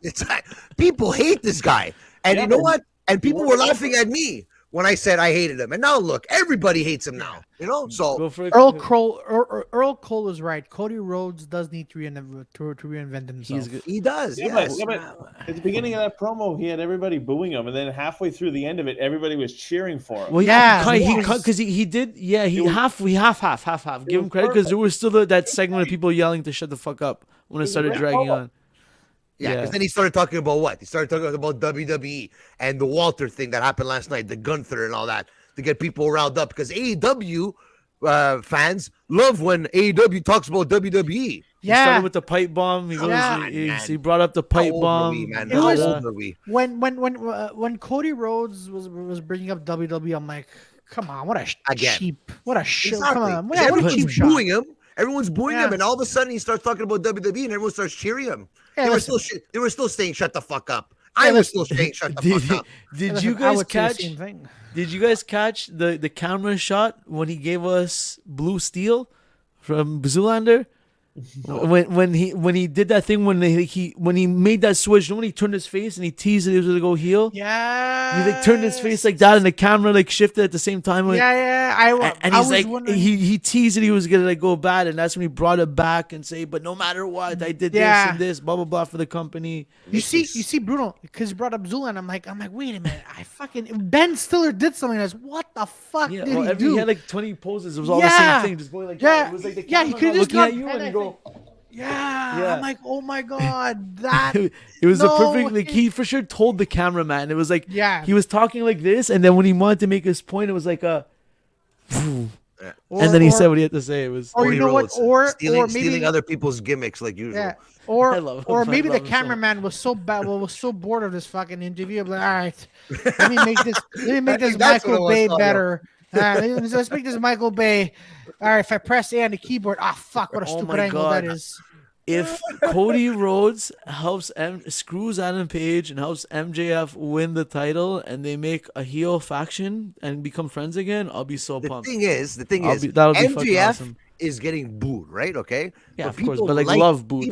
it's like, people hate this guy, and Yeah, you know but- what? And people were laughing at me when I said I hated him, and now look, everybody hates him now. You know, so Go for it. Earl Cole is right. Cody Rhodes does need to reinvent himself. He's good. he does. Yeah, Yes. but at the beginning of that promo, he had everybody booing him, and then halfway through the end of it, everybody was cheering for him. Well, Yeah, yeah, it was- because he did. Yeah, he It was- half. Give him was credit because there perfect. was still that segment of people yelling to shut the fuck up when it was a started great dragging promo. on. Yeah, Yeah. because then he started talking about what? He started talking about WWE and the Walter thing that happened last night, the Gunther and all that, to get people riled up. Because AEW fans love when AEW talks about WWE. He Yeah. started with the pipe bomb. He goes. Yeah. He brought up the pipe How old bomb. are we, man? It How was- old are we? When Cody Rhodes was bringing up WWE, I'm like, come on, what a Again. cheap, what a shit. Exactly. Come on, 'Cause yeah, what a cheap everyone's shot. booing him. Everyone's booing Yeah. him, and all of a sudden he starts talking about WWE, and everyone starts cheering him. Yeah, they were listen. they were still saying, "Shut the fuck up." I was still saying, "Shut the Did, fuck up." did Listen, you I guys would say the catch? same thing. Did you guys catch the camera shot when he gave us Blue Steel from Zoolander? When he did that thing when he made that switch, when he turned his face and he teased that he was gonna go heel. Yeah. He like turned his face like that, and the camera like shifted at the same time. Like, And he's I like, was wondering. he teased that he was gonna like go bad, and that's when he brought it back and say, but no matter what, I did this and this, blah blah blah for the company. You see, Bruno, because you brought up Zula, and I'm like, wait a minute, Ben Stiller did something else. What the fuck did he do? He had like 20 poses. It was all the same thing, just going like that. It was like the camera he could just looking at you and you go. Yeah, I'm like, oh my god, that. It was a perfect. Like he for sure told the cameraman. It was like, he was talking like this, and then when he wanted to make his point, it was like a. And then he said what he had to say. It was. Or you know what? Or maybe stealing other people's gimmicks like usual. Yeah. Or maybe the cameraman was so bad, was so bored of this fucking interview. I'm like, all right, let me make this Michael Bay better. Let's make this Michael Bay. All right, if I press A on the keyboard, fuck, what a stupid angle that is. If Cody Rhodes screws Adam Page and helps MJF win the title, and they make a heel faction and become friends again, I'll be so pumped. The thing is, that'll be fucking MJF awesome. is getting booed, right? Okay. Yeah, of course, but like love booed,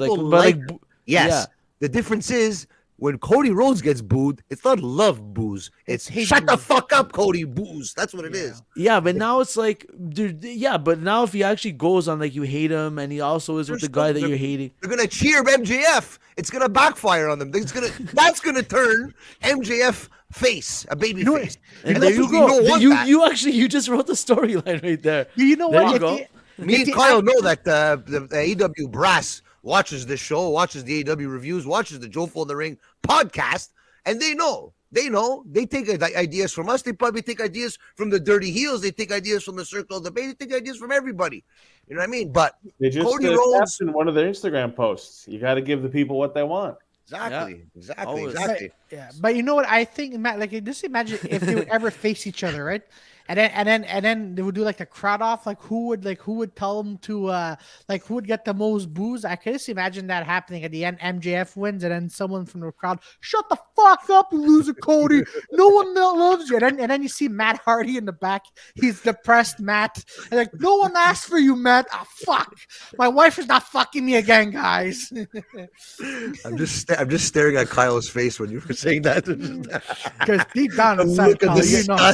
yes. Yeah. The difference is when Cody Rhodes gets booed, it's not love boos. It's shut the fuck up, Cody boos. That's what it is. Yeah, but now it's like, dude. Yeah, but now if he actually goes on like you hate him, and he also is with the guy that you're hating, they're gonna cheer MJF. It's gonna backfire on them. That's gonna turn MJF face, a baby face. And there you go. You just wrote the storyline right there. You know there what? You go. Me and Kyle know that the AEW brass watches this show, watches the AEW reviews, watches the Jofo in the Ring podcast, and they know. They take ideas from us. They probably take ideas from the Dirty Heels. They take ideas from the Circle of Debate. They take ideas from everybody. You know what I mean? But they just Cody Rhodes in one of their Instagram posts. You got to give the people what they want. Exactly. But you know what? I think, Matt, like, just imagine if they would ever face each other, right? And then they would do like a crowd off, like who would tell them to who would get the most boos. I could just imagine that happening at the end. MJF wins, and then someone from the crowd, shut the fuck up, you loser, Cody. No one loves you. And then you see Matt Hardy in the back. He's depressed, Matt. And like, no one asked for you, Matt. Fuck. My wife is not fucking me again, guys. I'm just staring at Kyle's face when you were saying that. Because deep down inside, Kyle, you know.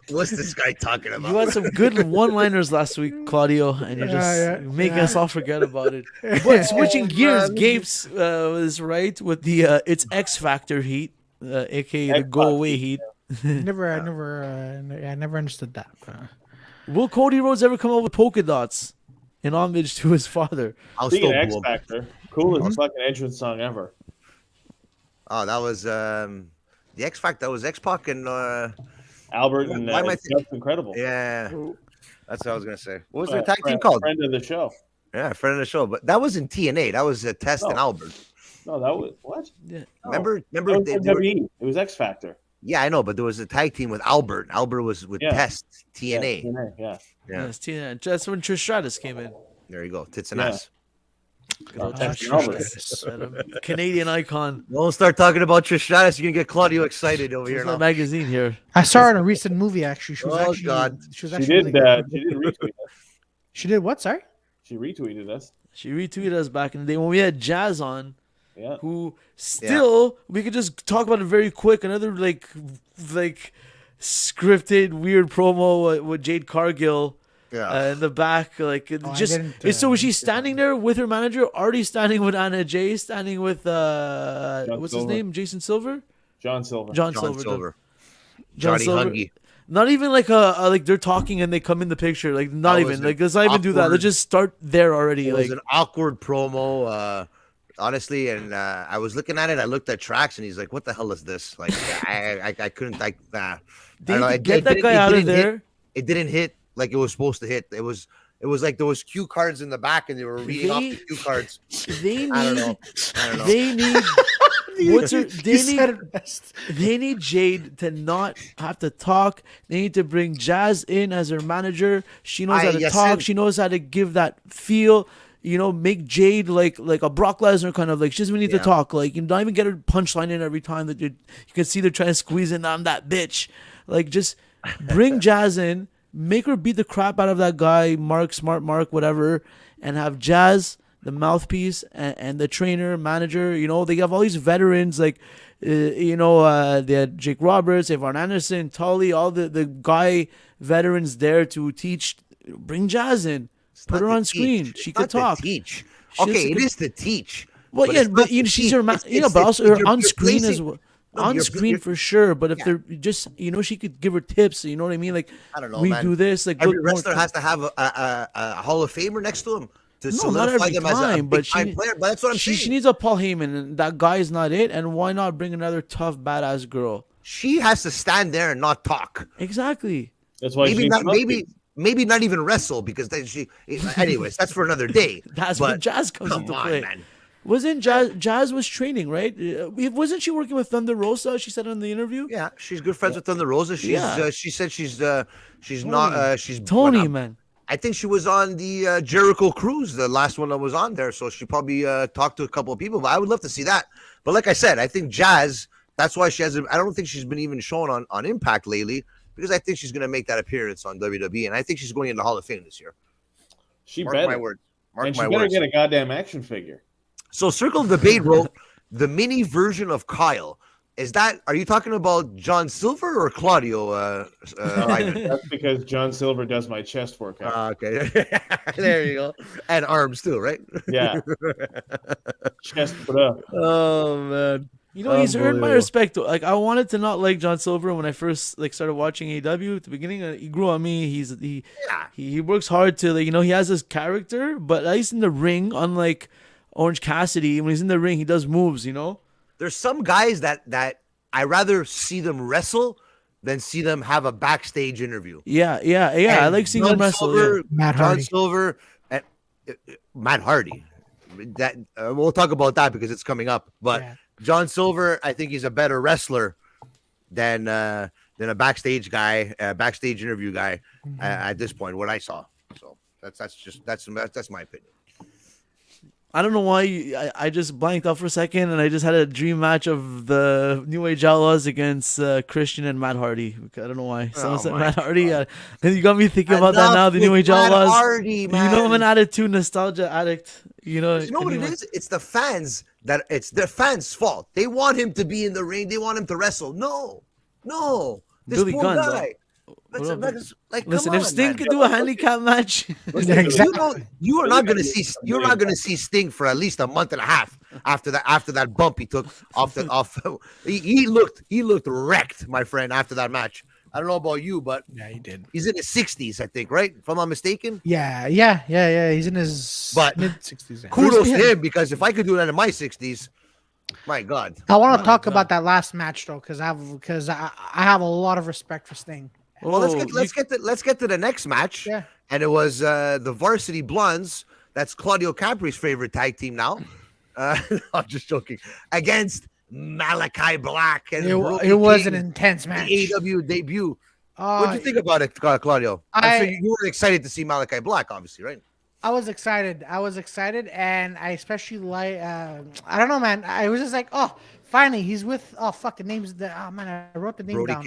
What's this guy talking about? You had some good one-liners last week, Claudio, and you're making us all forget about it. But switching gears, Gapes was right with the it's XFactor Heat, aka the Go Away Heat. I never understood that. Will Cody Rhodes ever come up with polka dots in homage to his father? Speaking of X Factor, coolest fucking entrance song ever. Oh, that was the X Factor. That was X-Pac and Albert and that's incredible. Yeah, that's what I was gonna say. What was their tag team called? Friend of the show. Yeah, friend of the show. But that was in TNA. That was Test and Albert. No, that was what? Yeah. Remember? It was X Factor. Yeah, I know, but there was a tag team with Albert. Albert was with Test TNA. Yeah. Yes, TNA. That's when Trish Stratus came in. There you go, tits and ass. Canadian icon. Don't start talking about Trish Stratus. You're gonna get Claudio excited over here. Now. Magazine here. I saw her in a recent movie. Actually, she was God! She did retweet us. She did what? Sorry. She retweeted us. She retweeted us back in the day when we had Jazz on. Yeah. Who still we could just talk about it very quick. Another like scripted weird promo with Jade Cargill. Yeah. In the back, like so was she standing there with her manager, already standing with Anna Jay, standing with what's his name, Jason Silver, John Silver. Johnny Hungy. Not even like like they're talking and they come in the picture, like not even like let's not even do that. Let's just start there already. It was an awkward promo, honestly. And I was looking at it. I looked at Trax, and he's like, "What the hell is this?" Like I couldn't like that. Get that guy out of there. It didn't hit like it was supposed to hit. It was like there was cue cards in the back, and they were reading off the cue cards. I don't know. They need. They need Jade to not have to talk. They need to bring Jazz in as her manager. She knows how to talk. She knows how to give that feel. You know, make Jade like a Brock Lesnar kind of like. She doesn't need to talk. Like, you not even get her punchline in every time that you can see they're trying to squeeze in on that bitch. Like, just bring Jazz in. make her beat the crap out of that guy, Smart Mark, whatever, and have Jazz, the mouthpiece, and the trainer, manager. They have all these veterans like, they had Jake Roberts, Evan Anderson, Tully, all the guy veterans there to teach. Bring Jazz in, put her on screen. She could talk. Teach. Okay, it is to teach. Well, yeah, but she's her, but also her on screen as well. On screen for sure, but if they're just, she could give her tips. You know what I mean? Like, I don't know, we man. do this. Like, every wrestler has to have a Hall of Famer next to him to solidify them as a big time player. But that's what I'm saying. She needs a Paul Heyman, and that guy is not it. And why not bring another tough, badass girl? She has to stand there and not talk. Exactly. That's why maybe not even wrestle, because then anyways, that's for another day. That's when Jazz comes into play. Man. Wasn't Jazz was training, right? Wasn't she working with Thunder Rosa? She said in the interview. Yeah, she's good friends with Thunder Rosa. She said she's Tony, man. I think she was on the Jericho cruise, the last one that was on there. So she probably talked to a couple of people. But I would love to see that. But like I said, I think Jazz. That's why she hasn't. I don't think she's been even shown on Impact lately, because I think she's going to make that appearance on WWE, and I think she's going in the Hall of Fame this year. Mark my words. And she better get a goddamn action figure. So Circle of Debate wrote the mini version of Kyle. Are you talking about John Silver or Claudio? That's because John Silver does my chest workout. Okay. There you go. And arms too, right? Yeah. Chest put up. Oh, man. He's earned my respect. Like, I wanted to not like John Silver when I first started watching AEW at the beginning. He grew on me. He works hard to he has his character, but at least in the ring, unlike Orange Cassidy, when he's in the ring, he does moves. There's some guys that I rather see them wrestle than see them have a backstage interview. Yeah. I like seeing them wrestle. Silver, Matt John Hardy. Silver, and Matt Hardy. That we'll talk about that because it's coming up, but. Yeah. John Silver, I think he's a better wrestler than a backstage guy, backstage interview guy at this point. What I saw, so that's my opinion. I don't know why I just blanked out for a second, and I just had a dream match of the New Age Outlaws against Christian and Matt Hardy. I don't know why. Someone said Matt Hardy. And you got me thinking about that now. The New Age Outlaws. Hardy, man. I'm an attitude nostalgia addict. You know what it is? It's the fans it's their fans' fault. They want him to be in the ring. They want him to wrestle. No. This Billy poor Gunn, guy. Listen, if Sting could do a handicap match, Exactly. You are not going to see. You're not going to see Sting for at least a month and a half after that bump he took off. He looked wrecked, my friend, after that match. I don't know about you, but yeah, he did. He's in his 60s, I think, right? If I'm not mistaken. Yeah. He's in his mid-60s. Kudos to him, because if I could do that in my 60s, my God. I want to talk about that last match though, because I have a lot of respect for Sting. Well, let's get to the next match. Yeah. And it was the Varsity Blondes. That's Claudio Capri's favorite tag team now. I'm just joking. Against Malakai Black. And it was an intense match. The AEW debut. What did you think about it, Claudio? I'm sure you were excited to see Malakai Black, obviously, right? I was excited, and I especially like. I don't know, man. I was just like, oh, finally, he's with. Oh, fuck, the name's man. I wrote the name Brody down.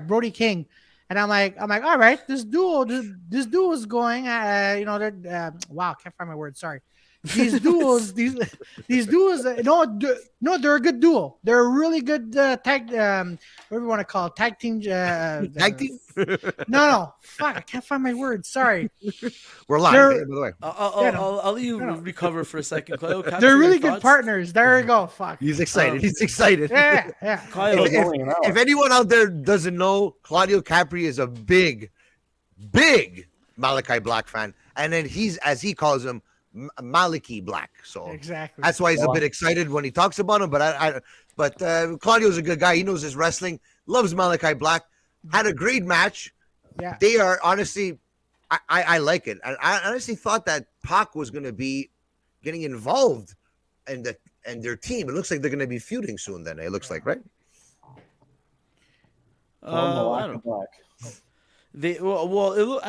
Brody King. And I'm like, all right, this duo is going. Wow, can't find my word. Sorry. These duos, these duos, no, they're a good duo. They're a really good tag. What do we want to call it? Tag team? Tag team? No. Fuck, I can't find my word. Sorry. We're live, by the way. I'll let you recover for a second. They're really good partners. There you go. Fuck. He's excited. He's excited. Yeah. If anyone out there doesn't know, Claudio Capri is a big Malakai Black fan, and then he's, as he calls him, Malakai Black. So exactly, that's why he's a bit excited when he talks about him. But Claudio's a good guy. He knows his wrestling. Loves Malakai Black. Had a great match. Yeah, they are honestly. I like it. I honestly thought that Pac was going to be getting involved in their team. It looks like they're going to be feuding soon. Then it looks like, right? I don't know. I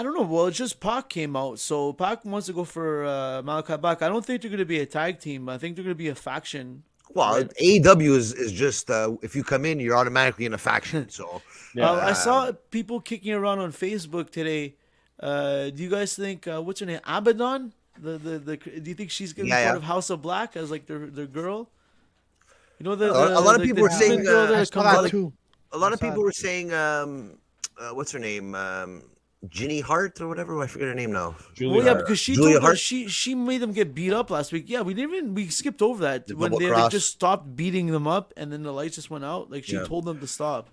don't know. Well, it's just Pac came out, so Pac wants to go for Malakai Black. I don't think they're going to be a tag team. I think they're going to be a faction. Well, AEW is just if you come in, you're automatically in a faction. So I saw people kicking around on Facebook today. Do you guys think what's her name, Abaddon? Do you think she's gonna be part of House of Black as like their girl? You know, a lot of people were saying a lot of people were saying what's her name, Ginny Hart or whatever. I forget her name now. Well, yeah, because she made them get beat up last week. Yeah, we skipped over that when they just stopped beating them up, and then the lights just went out. Like she told them to stop.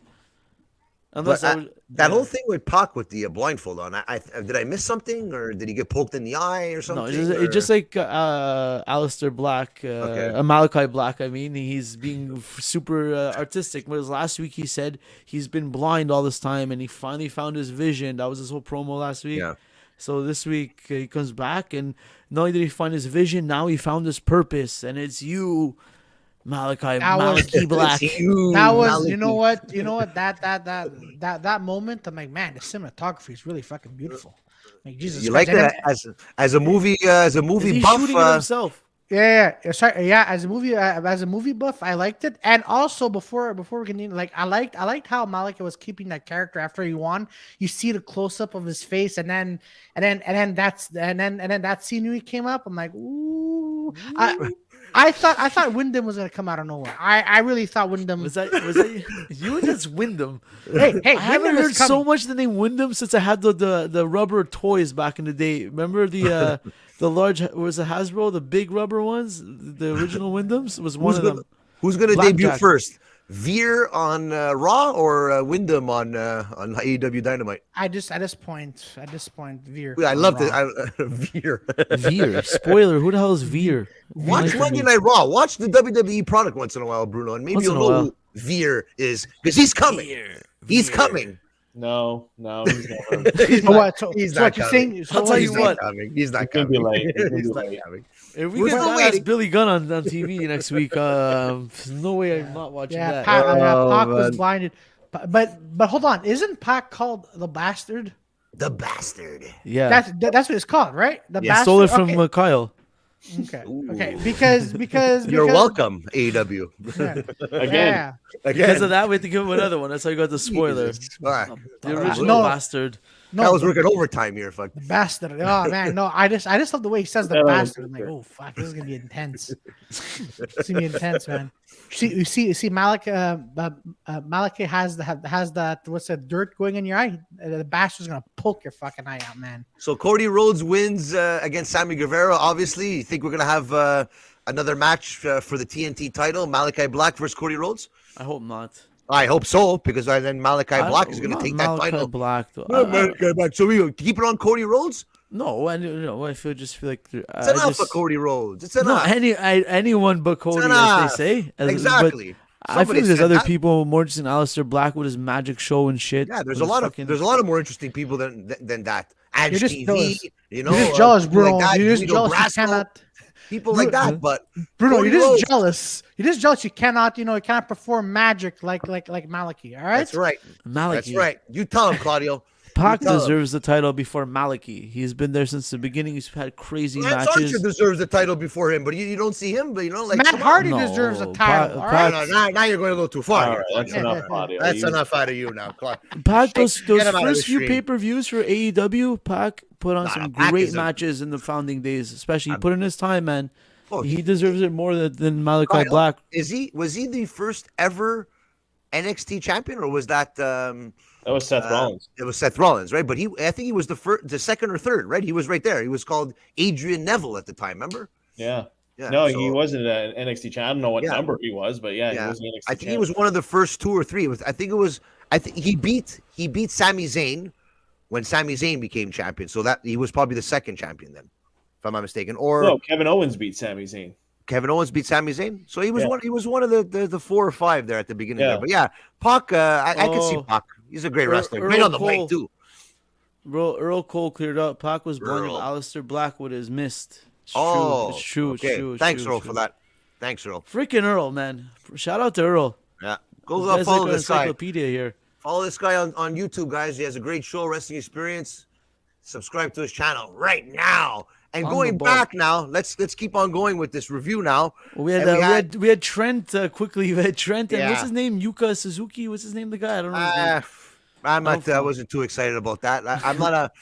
Unless that whole thing with Pac with the blindfold on, did I miss something, or did he get poked in the eye or something? No, it's just like Aleister Black, Malakai Black. I mean, he's being super artistic. Whereas last week he said he's been blind all this time, and he finally found his vision. That was his whole promo last week. Yeah. So this week he comes back, and not only did he find his vision, now he found his purpose, and it's you. Malakai Black. That was, you know what? That moment, I'm like, man, the cinematography is really fucking beautiful. Like Jesus, you Christ. Like that as a movie buff. Shooting it himself. Yeah. Sorry, yeah. As a movie buff, I liked it. And also before we continue, like I liked how Malakai was keeping that character after he won. You see the close up of his face, and then that scene when he came up. I'm like, ooh. I thought Wyndham was gonna come out of nowhere. I really thought Wyndham was that you. That's Wyndham. Hey, I haven't heard so much the name Wyndham since I had the rubber toys back in the day. Remember the large, was it Hasbro, the big rubber ones, the original Wyndhams was one of them. Who's gonna debut first? Veer on Raw or Wyndham on AEW Dynamite? At this point, Veer. I loved it. Veer. Veer. Spoiler. Who the hell is Veer? Watch Monday Night Raw. Watch the WWE product once in a while, Bruno, and maybe you'll know who Veer is, because he's coming. He's coming. No, he's never. He's not coming. I'll tell you what. He's not coming. He's not coming. If we get Billy Gunn on TV next week, there's no way I'm not watching that. Pac was blinded. But hold on, isn't Pac called the Bastard? The Bastard. Yeah. That's what it's called, right? The Bastard. Stole it from Kyle. Okay. Because you're welcome, AEW. Again. Because of that, we have to give him another one. That's how you got the spoiler. The original Bastard. No, I was working overtime here. Fuck. The Bastard. Oh man, no. I just love the way he says the Bastard. I'm like, oh fuck, this is gonna be intense. It's gonna be intense, man. You see, Malakai has that what's that dirt going in your eye? The Bastard's gonna poke your fucking eye out, man. So Cody Rhodes wins against Sammy Guevara. Obviously, you think we're gonna have another match for the TNT title, Malakai Black versus Cody Rhodes? I hope not. I hope so, because then Malakai Black is going to take that title. Malakai Black. So we keep it on Cody Rhodes? No, I feel like it's enough for Cody Rhodes. It's enough. Anyone but Cody, as they say. Exactly. I think there's other people more interesting than Aleister Black with his magic show and shit. Yeah, there's a lot of more interesting people than that. Edge TV, you know, you're just jealous, Bruno. You're just jealous. You cannot. People like that, but Bruno, you're just jealous. You're just jealous. You cannot perform magic like Malakai. All right, that's right. Malakai. That's right. You tell him, Claudio. Pac deserves the title before Malakai. He's been there since the beginning. He's had crazy matches. Archer deserves the title before him, but you don't see him. But like Matt Hardy deserves a title. Now you're going a little too far. Right, that's enough, Claudio. That's enough out of you now, Claudio. Pac, those first few pay-per-views for AEW, Pac put on some great matches in the founding days, especially put in his time, man. He deserves it more than Malakai Black. Was he the first ever NXT champion, or was that? That was Seth Rollins. It was Seth Rollins, right? But I think he was the second or third, right? He was right there. He was called Adrian Neville at the time. Remember? Yeah. No, he wasn't an NXT champion. I don't know what number he was, but he was an NXT champion. I think he was one of the first 2 or 3. I think he beat Sami Zayn when Sami Zayn became champion. So that he was probably the second champion then, if I'm not mistaken. Or no, Kevin Owens beat Sami Zayn. Kevin Owens beat Sami Zayn, so he was one. He was one of the 4 or 5 there at the beginning. There. But yeah, Pac. I can see Pac. He's a great wrestler. Great on the mic too. Bro, Earl Cole cleared up. Pac was blinded by Aleister Black with his mist. It's true. Okay. It's true. Thanks, Earl, for that. Thanks, Earl. Freaking Earl, man! Shout out to Earl. Yeah, go follow this guy. Encyclopedia here. Follow this guy on YouTube, guys. He has a great show, Wrestling Experience. subscribe to his channel right now. And On going the ball. back now, let's keep on going with this review now. Well, we had, And we had Trent quickly. We had Trent and what's Yeah. his name? Yuka Suzuki. What's his name? The guy I don't know. His name. I'm not. I Don't wasn't too excited about that. I'm not a.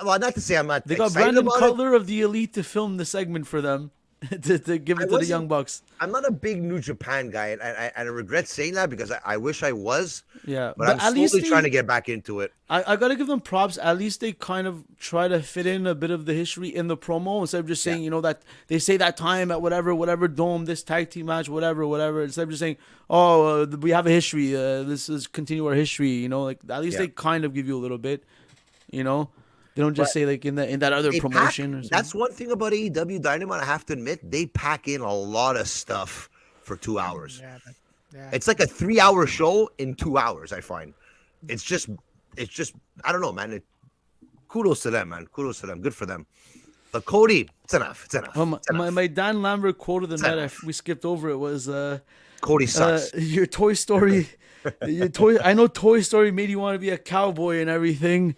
Well, not to say I'm not. They got excited Brandon about it. Cutler of the Elite to film the segment for them to give it to the wasn't- Young Bucks. I'm not a big New Japan guy, and I regret saying that because I wish I was. Yeah, But I'm slowly trying to get back into it. I gotta give them props. At least they kind of try to fit in a bit of the history in the promo instead of just saying, you know, that they say that time at whatever dome, this tag team match, whatever. Instead of just saying, oh, we have a history. This is continue our history. You know, like at least they kind of give you a little bit. You know, they don't just say like in that other They promotion. pack- Or something. that's one thing about AEW Dynamite. I have to admit, they pack in a lot of stuff for 2 hours. Yeah. It's like a 3-hour show in 2 hours. I find it's just I don't know, man. Kudos to them, man. Kudos to them. Good for them. But Cody, it's enough. It's enough. My, It's enough. my Dan Lambert quote of the night, enough. we skipped over it, was Cody sucks. your Toy Story. I know Toy Story made you want to be a cowboy and everything.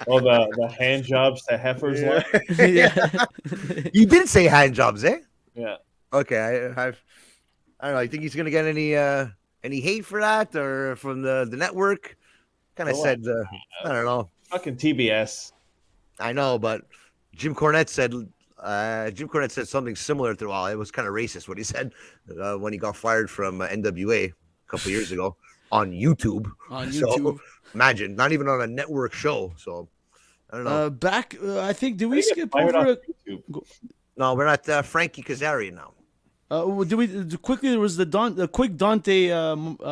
Oh, the hand jobs to heifers. Yeah. Yeah. You did say hand jobs, eh? Yeah. Okay, I don't know. You think he's gonna get any hate for that or from the network? Kind of Oh, said, I don't know. Fucking TBS. I know, but Jim Cornette said something similar to. Well, it was kind of racist what he said when he got fired from NWA a couple years ago on YouTube. On So, YouTube. imagine, not even on a network show. So I don't know. I think, did we skip Fired over off YouTube. No, we're not Frankie Kazarian now. did we quickly? There was the quick Dante.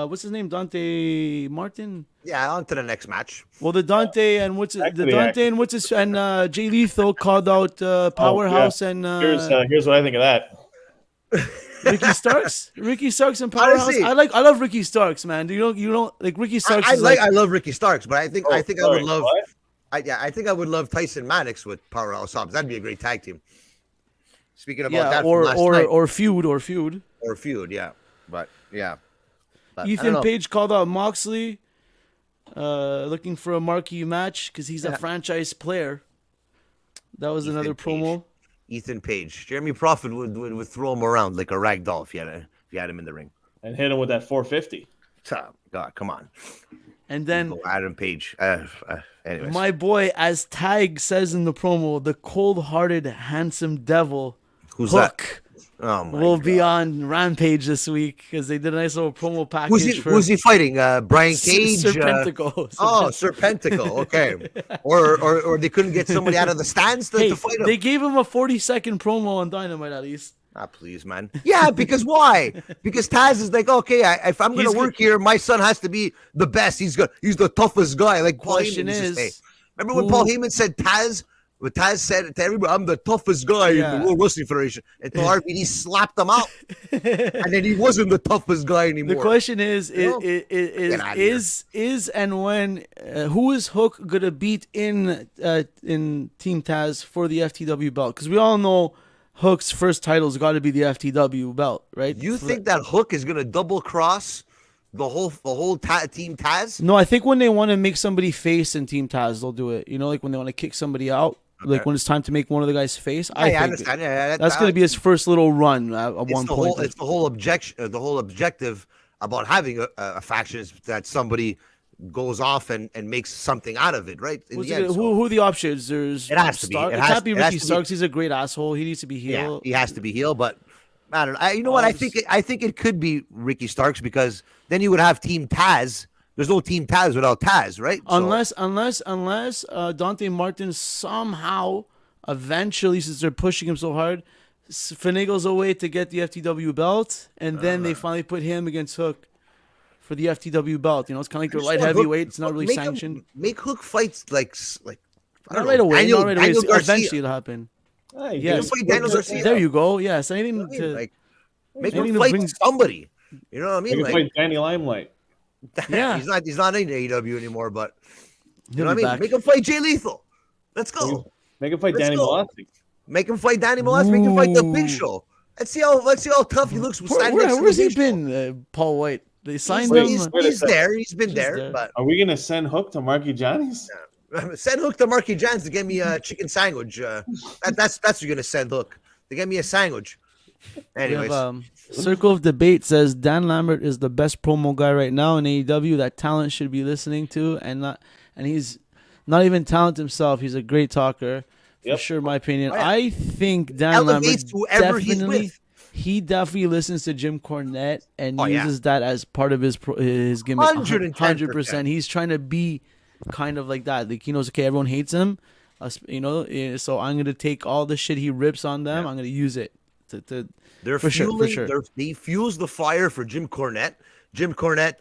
What's his name? Dante Martin. Yeah, on to the next match. Well, the Dante and what's it, the Actually, Dante and what's his and Jay Lethal called out Powerhouse and Here's what I think of that. Ricky Starks. Ricky Starks and Powerhouse. Honestly- I love Ricky Starks, man. You don't like Ricky Starks. I is like I love Ricky Starks, but I think I would sorry, love. what? I think I would love Tyson Maddox with Powerhouse Hobbs. That'd be a great tag team. Speaking about that, from last night. or feud. Or feud, yeah. But yeah. But, I don't Ethan know. Page called out Moxley, looking for a marquee match because he's a franchise player. That was another promo. Ethan Page. Jeremy Prophet would throw him around like a rag doll if you had him in the ring. And hit him with that 450. God, come on. And then Go Adam Page. Anyways. my boy, as Tag says in the promo, the cold-hearted, handsome devil, Who's that? Hook, Oh my will God. be on Rampage this week because they did a nice little promo package. Who's he fighting? Brian Cage? Serpentico. Oh, Serpentico. Okay. or they couldn't get somebody out of the stands to fight him. They gave him a 40-second promo on Dynamite at least. Ah, please, man. Yeah, because why? Because Taz is like, okay, if I'm going to work here, my son has to be the best. He's the toughest guy. Like Paul Question Heyman used to is, say. Remember when Paul Heyman said Taz? What Taz said to everybody, I'm the toughest guy in the World Wrestling Federation. Until RVD slapped him out. And then he wasn't the toughest guy anymore. The question is, Get outta here. is and when who is Hook gonna beat in Team Taz for the FTW belt? Because we all know Hook's first title's got to be the FTW belt, right? You think that Hook is going to double cross the whole Team Taz? No, I think when they want to make somebody face in Team Taz, they'll do it. You know, like when they want to kick somebody out, like when it's time to make one of the guys face. I think understand. Yeah, that's going to be his first little run at one point. It's the whole objective about having a faction is that somebody goes off and makes something out of it, right? In the end, Who are the options? There's It has to be. Stark. It It has- can't be it has Ricky to be- Starks. He's a great asshole. He needs to be yeah, heel. he has to be heel, but I don't know. You know what? I think it could be Ricky Starks because then you would have Team Taz. There's no Team Taz without Taz, right? So- Unless Dante Martin somehow eventually, since they're pushing him so hard, finagles a way to get the FTW belt, and then they finally put him against Hook for the FTW belt. You know, it's kind of like their light heavyweight. It's not really sanctioned. Make Hook fights like I don't Not know, right away. Daniel, Not right away. Daniel Garcia. Eventually, it'll happen. Hey, Yes. fight Daniel Garcia. There you go. Yes. Anything You know what I to mean? Like, make anything him to fight bring- somebody. You know what I You mean? can Like, fight Danny Limelight. Yeah. he's not in AEW anymore, but you He'll know what I be mean? back. Make him fight Jay Lethal. Let's go. Make him fight Let's Danny go. Velocity. Make him fight Danny Moss. Make him fight the Big Show. Let's see how tough he looks from standing next to Where's the he Big Show. been, Paul White? They signed He's him. there. He's been there. there. But Are we gonna send Hook to Marky Johnny's? send Hook to Marky John's to get me a chicken sandwich. That's what you're gonna send Hook to get me a sandwich. We Anyways, have, Circle of Debate says Dan Lambert is the best promo guy right now in AEW that talent should be listening to, and he's not even talent himself. He's a great talker, for sure. My opinion. Oh, yeah. I think Dan elevates Lambert whoever he's definitely. with. He definitely listens to Jim Cornette and Oh, yeah. uses that as part of his gimmick. 110%. He's trying to be kind of like that. Like he knows, okay, everyone hates him, so I'm gonna take all the shit he rips on them. Yeah. I'm gonna use it to They're for fueling, sure. He fuels the fire for Jim Cornette. Jim Cornette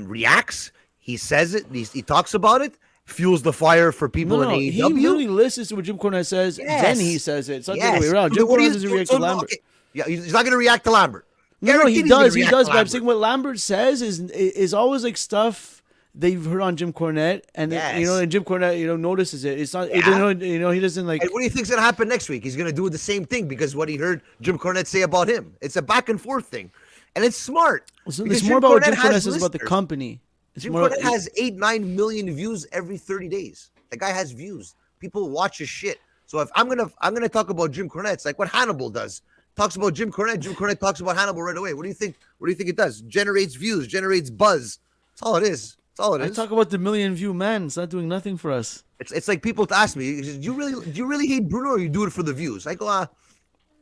reacts. He says it. He talks about it. Fuels the fire for people in AEW. He literally listens to what Jim Cornette says, then he says it. It's not the other way around. Jim Cornette doesn't react to Lambert. Okay. Yeah, he's not going to react to Lambert. No, he Guaranteed he's gonna does. He react does. to But I'm Lambert. saying what Lambert says is always like stuff they've heard on Jim Cornette, and and Jim Cornette notices it. It's not he doesn't like. And what do you think's going to happen next week? He's going to do the same thing because what he heard Jim Cornette say about him. It's a back and forth thing, and it's smart. So because it's more about what Jim Cornette has says about the listeners. company. It's Jim more Cornette has 8-9 million views every 30 days. The guy has views. People watch his shit. So if I'm gonna talk about Jim Cornette, it's like what Hannibal does. Talks about Jim Cornette. Jim Cornette talks about Hannibal right away. What do you think? What do you think it does? Generates views, generates buzz. That's all it is. That's all it I is. talk about the million view man. It's not doing nothing for us. It's like people to ask me, do you really hate Bruno or you do it for the views? I go,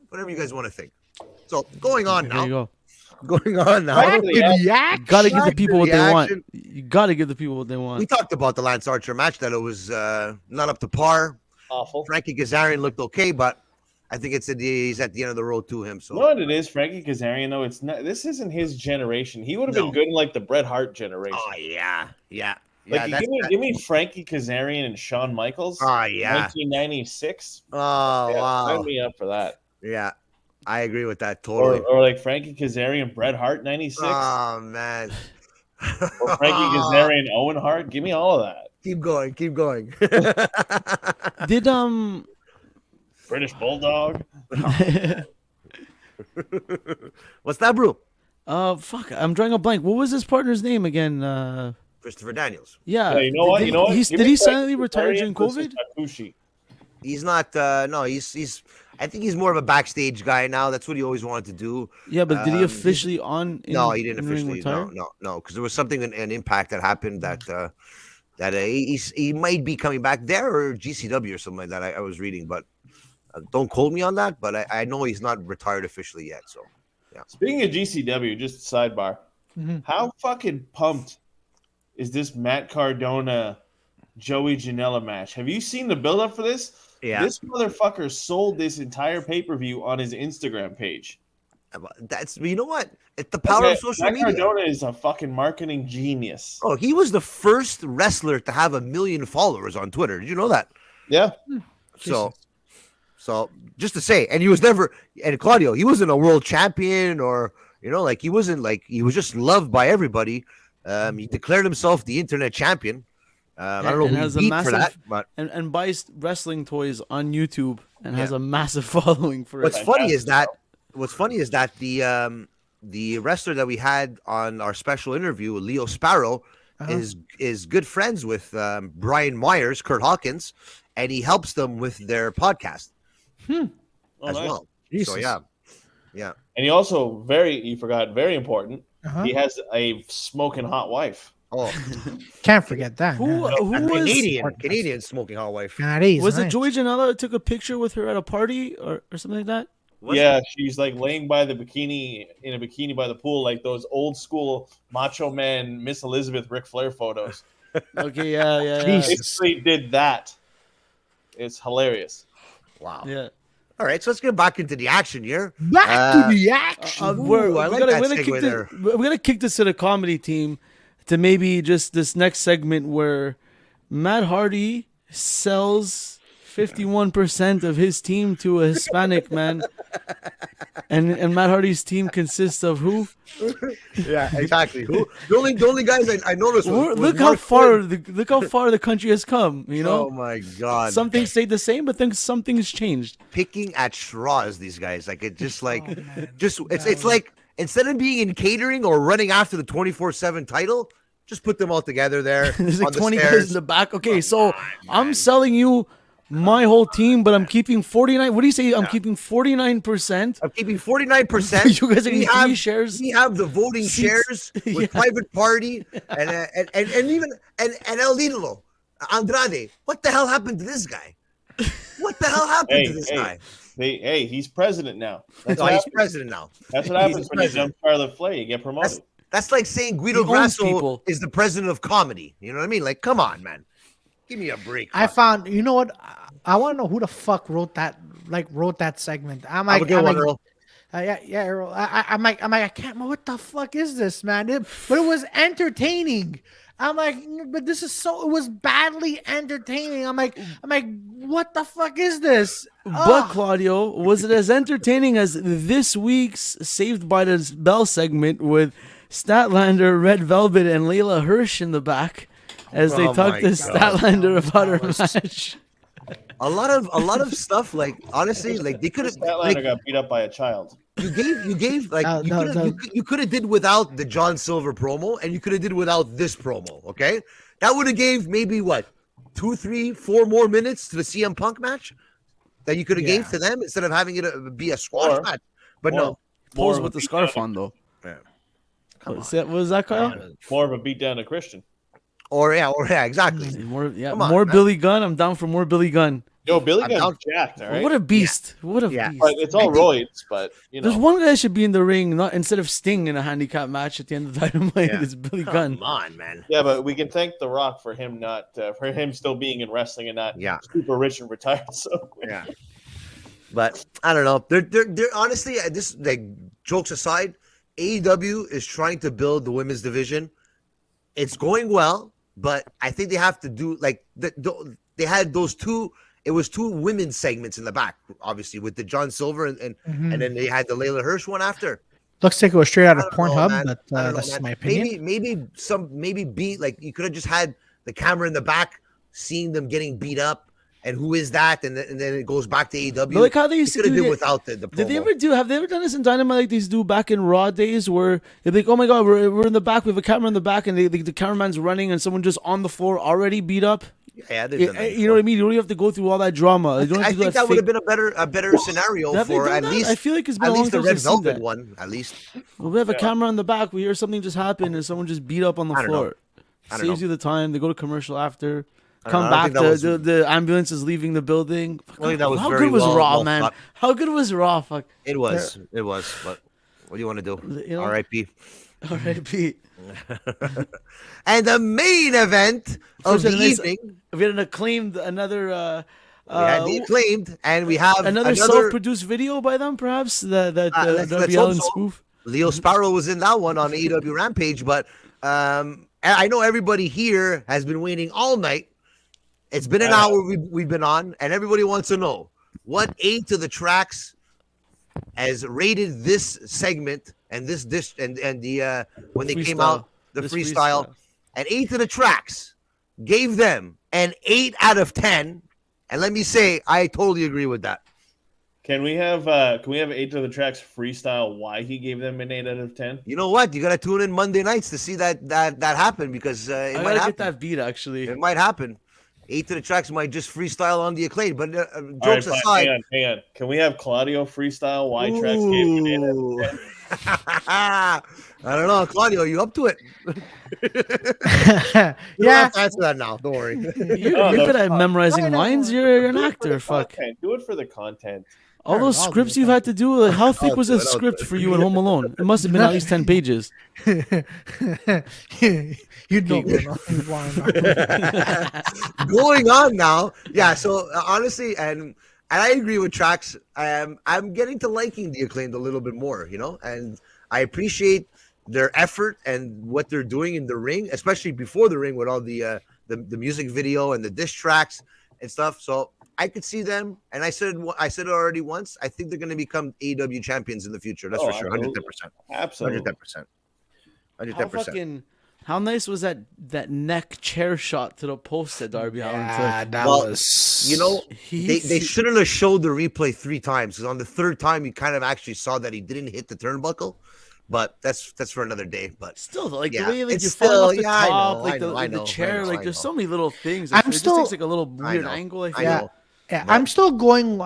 whatever you guys want to think. So going on There you now. go. Going on now. Back to the You action. gotta give the people what they want. Reaction. You gotta give the people what they want. We talked about the Lance Archer match, that it was not up to par. Awful. Frankie Kazarian looked okay, but I think he's at the end of the road to him. So You know what it is, Frankie Kazarian? Though it's not. This isn't his generation. He would have been good in like the Bret Hart generation. oh yeah. Like give me Frankie Kazarian and Shawn Michaels. Oh yeah. 1996. Oh Yeah, wow. sign me up for that. Yeah, I agree with that totally. Or like Frankie Kazarian, Bret Hart, 96. Oh man. Or Frankie Kazarian, Owen Hart. Give me all of that. Keep going. Did British Bulldog. What's that, bro? fuck, I'm drawing a blank. What was his partner's name again? Christopher Daniels. Yeah. Yeah, you know what? Did, You know what? Did Give he me silently Frankie retire Kazarian during versus COVID? Takushi. He's not. No, he's. I think he's more of a backstage guy now. That's what he always wanted to do. Yeah, but did he officially No, he didn't in-ring officially. retire? No, because there was something an impact that happened that he might be coming back there or GCW or something like that. I was reading, but don't quote me on that. But I know he's not retired officially yet. So Speaking of GCW, just a sidebar. How fucking pumped is this Matt Cardona Joey Janela match? Have you seen the build-up for this? Yeah. This motherfucker sold this entire pay-per-view on his Instagram page. that's you know what? It's the power of social Matt media. Cardona is a fucking marketing genius. Oh, he was the first wrestler to have 1 million followers on Twitter. Did you know that? Yeah. So just to say, and he was never, and Claudio, he wasn't a world champion or, he wasn't like, he was just loved by everybody. He declared himself the internet champion. I don't know And who has he a beat massive for that, but and buys wrestling toys on YouTube and has a massive following for what's it. funny is that the wrestler that we had on our special interview, Leo Sparrow, is good friends with Brian Myers, Kurt Hawkins, and he helps them with their podcast as nice. well. Jesus. So yeah. And he also, very important, he has a smoking hot wife. Oh, Can't forget that. Who man. was Canadian smoking hot wife. That is was it? nice. Joey Janela that took a picture with her at a party or something like that? Yeah, she's like laying by the bikini, in a bikini by the pool, like those old school Macho Man, Miss Elizabeth, Ric Flair photos. Okay, yeah. Basically did that. It's hilarious. Wow. Yeah. All right, so let's get back into the action here. Back to the action. I like that segue there. We're gonna kick this to the comedy team to maybe just this next segment where Matt Hardy sells 51% of his team to a Hispanic man, and Matt Hardy's team consists of who? Yeah, exactly. Who? The only guys I noticed. Look how far the country has come. You know. Oh my God. Some things stayed the same, but then something's changed. Picking at straws, these guys. Like it just like it's instead of being in catering or running after the 24/7 title, just put them all together there. There's on like the 20 stairs. guys in the back. Okay, so I'm selling you my whole team, but I'm keeping 49. What do you say? I'm keeping 49%. I'm keeping 49%. You guys are getting 3 shares. We have the voting shares with Private Party and even El Idolo, Andrade. What the hell happened to this guy? What the hell happened to this guy? He's president now. He's president now. That's what happens when you jump Scarlet Flay. You get promoted. That's like saying Guido Grasso is the president of comedy. You know what I mean? Like, come on, man. Give me a break. I found, you know what? I want to know who the fuck wrote that segment. I'm like, Earl. Earl. I'm like, I can't. What the fuck is this, man? But it was entertaining. I'm like, but this is it was badly entertaining. I'm like, what the fuck is this? But Claudio, was it as entertaining as this week's Saved by the Bell segment with Statlander, Red Velvet, and Layla Hirsch in the back as they talked to Statlander about her match? A lot of stuff, like, honestly, like, they could have. Statlander got beat up by a child. You gave like you could have did without the John Silver promo, and you could have did without this promo. Okay, that would have gave maybe 2, 3, 4 more minutes to the CM Punk match that you could have gave to them instead of having it be a squash match. But no, pose with the scarf on though. Yeah. What was that, Kyle? More of a beatdown to Christian. Or exactly. More Billy Gunn. I'm down for more Billy Gunn. Yo, Billy Gunn's jacked, all right? What a beast. What a beast. But it's all roids, but, you know. There's one guy that should be in the ring, not instead of Sting in a handicap match at the end of Dynamite. It's Billy Gunn. Come on, man. Yeah, but we can thank The Rock for him for him still being in wrestling and not super rich and retired so quick. Yeah. But I don't know. They're honestly, this, like, jokes aside, AEW is trying to build the women's division. It's going well, but I think they have to do, like, they had those two. It was 2 women's segments in the back, obviously, with the John Silver and then they had the Layla Hirsch one after. Looks like it was straight out of Pornhub, but that's my opinion. Maybe beat, like, you could have just had the camera in the back, seeing them getting beat up, and who is that, and then it goes back to AEW. But like how they used to do without the promo. Did they ever do? Have they ever done this in Dynamite like they used to do back in Raw days, where they'd be like, "Oh my God, we're in the back, we have a camera in the back," and the cameraman's running, and someone just on the floor already beat up. Yeah, you know what I mean. You don't have to go through all that drama. I think that would have been a better scenario for at least. I feel like it's been at least the Red Velvet that. one. At least we have a camera in the back. We hear something just happen, and someone just beat up on the floor. Saves you the time. They go to commercial after. Come back. The ambulance is leaving the building. How good was Raw, man? How good was Raw? Fuck. It was. But what do you want to do? R.I.P. R.I.P. And the main event of the evening, we had an Acclaimed, another. We had the Acclaimed, and we have another self-produced video by them, perhaps that Darby Allin spoof. Leo Sparrow was in that one on AEW Rampage, but I know everybody here has been waiting all night. It's been an hour we've been on, and everybody wants to know what A to the Tracks has rated this segment and this and the when they came out the freestyle, and A to the Tracks gave them an 8 out of 10, and let me say I totally agree with that. Can we have 8 to the Tracks freestyle why he gave them an 8 out of 10? You know what? You gotta tune in Monday nights to see that happen, because it I might happen. Get that beat actually. It might happen. 8 to the Tracks might just freestyle on the Acclaimed, but jokes aside. Hang on. Can we have Claudio freestyle why Tracks gave him an 8 out of 10? I don't know, Claudio. You up to it? You don't have to answer that now. Don't worry. You're good at memorizing lines. You're an actor. Fuck. Do it for the content. All those scripts you've had to do. Like, how thick was the script for you in Home Alone? It must have been at least 10 pages. You know. Going on now. Yeah. So honestly, and I agree with Tracks. I'm getting to liking the Acclaimed a little bit more, and I appreciate their effort and what they're doing in the ring, especially before the ring with all the music video and the diss tracks and stuff. So I could see them, and I said it already once. I think they're going to become AEW champions in the future. That's for sure, 110%. Absolutely, 110%. How nice was that neck chair shot to the post that Darby Allin took? That was. They shouldn't have showed the replay 3 times, because on the 3rd time you kind of actually saw that he didn't hit the turnbuckle. But that's for another day. But Still, like yeah, the way like it's you're falling still- off the yeah, I top, know, like I know, I the know, chair, I know, like I there's know. so many little things. I'm It just still- takes like a little I weird know. angle. I I think. know. Yeah, But- I'm still going.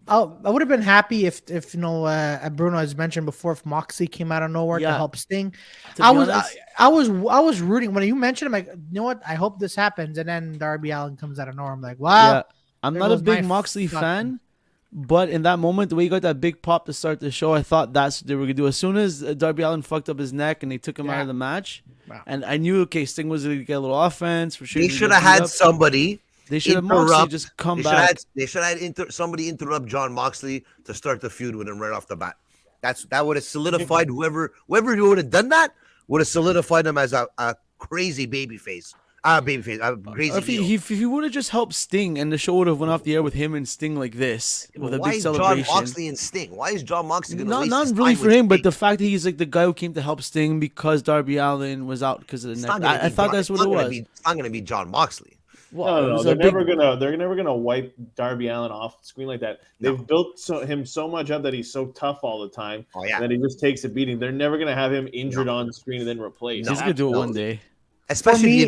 I would have been happy if Bruno has mentioned before, if Moxley came out of nowhere to Yeah. help Sting. To I be was honest- I was rooting when you mentioned. I'm like, you know what? I hope this happens. And then Darby Allin comes out of nowhere. I'm like, wow. Yeah, I'm there not a goes big my Moxley fucking- fan, but in that moment, the way he got that big pop to start the show, I thought that's what they were gonna do. As soon as Darby Allin fucked up his neck and they took him out Yeah. of the match, Wow. and I knew, okay, Sting was gonna get a little offense for sure. They he was should gonna have beat had up. somebody. They should have Moxley interrupt- just come They should back. have somebody interrupt Jon Moxley to start the feud with him right off the bat. That would have solidified whoever would have done that would have solidified him as a crazy babyface. Crazy Or if heel. he would have just helped Sting and the show would have went off the air with him and Sting like this with a Why big is Jon celebration. Moxley and Sting? Why is Jon Moxley going to waste Not his really time for with him, but Sting? the fact that he's like the guy who came to help Sting because Darby Allin was out because of the It's neck. not gonna I be thought Jon- that's what it's it not gonna was. be- It's not going to be Jon Moxley. Well, it No, was they're a big- never gonna wipe Darby Allin off the screen like that. They've built him so much up that he's so tough all the time Oh yeah, that he just takes a beating. They're never gonna have him injured on the screen and then replaced. He's gonna do it one day. especially me-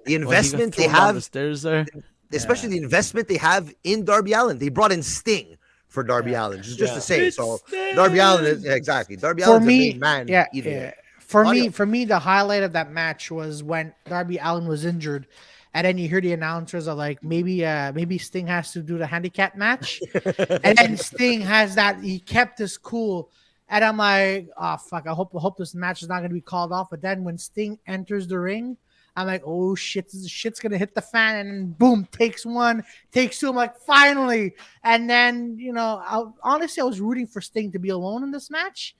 the investment they Well, he got thrown down the have, stairs there. especially the investment they have in Darby Allin. They brought in Sting for Darby Allin, just to say. It's So Sting! Darby Allin is exactly. Darby For Allin's me, a big man. yeah, either yeah. way. For Audio. me, the highlight of that match was when Darby Allin was injured, and then you hear the announcers are like, maybe Sting has to do the handicap match, and then Sting has that. He kept his cool, and I'm like, oh fuck, I hope this match is not gonna be called off. But then when Sting enters the ring, I'm like, oh shit, this shit's gonna hit the fan, and then boom, takes one, takes two. I'm like, finally, and then honestly, I was rooting for Sting to be alone in this match.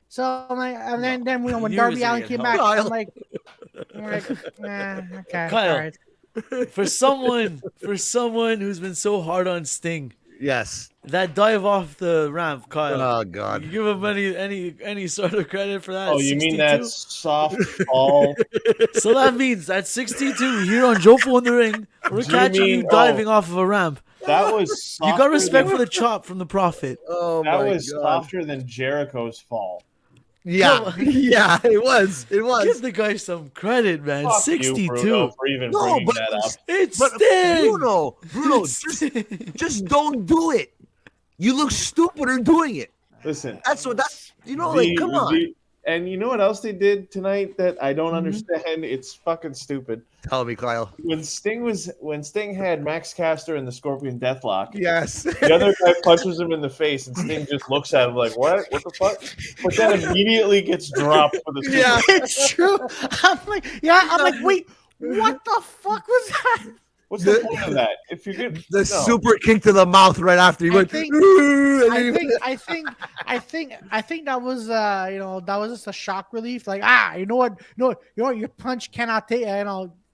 So I'm like, and then when You Darby was Allin gonna came get back, help. I'm like, okay, Kyle. all right. For someone who's been so hard on Sting, Yes. that dive off the ramp, Kyle. Oh You God. give him any sort of credit for that? Oh, you 62? mean that soft fall? So that means at 62 here on Jofo in the ring, we're Do you catching mean- you diving off of a ramp. That was You got softer respect than- for the chop from the Prophet. Oh That my was God. softer than Jericho's fall. Yeah. Yeah. It was. It was. Give the guy some credit, man. Fuck 62. you, Bruno, for even No, bringing but- that up. It's But Sting. Bruno, just don't do it. You look stupider doing it. Listen, That's come the- on. and you know what else they did tonight that I don't understand? It's fucking stupid. Tell me, Kyle. When Sting had Max Caster and the Scorpion Deathlock, Yes. the other guy punches him in the face, and Sting just looks at him like, "What? What the fuck?" But then immediately gets dropped for the super. Yeah. It's true. I'm like, wait, what the fuck was that? What's the point of that? If you're good, The super kick to the mouth right after he went. think- "Ooh," and I then he- think that was that was just a shock relief. Like you know what, your punch cannot take.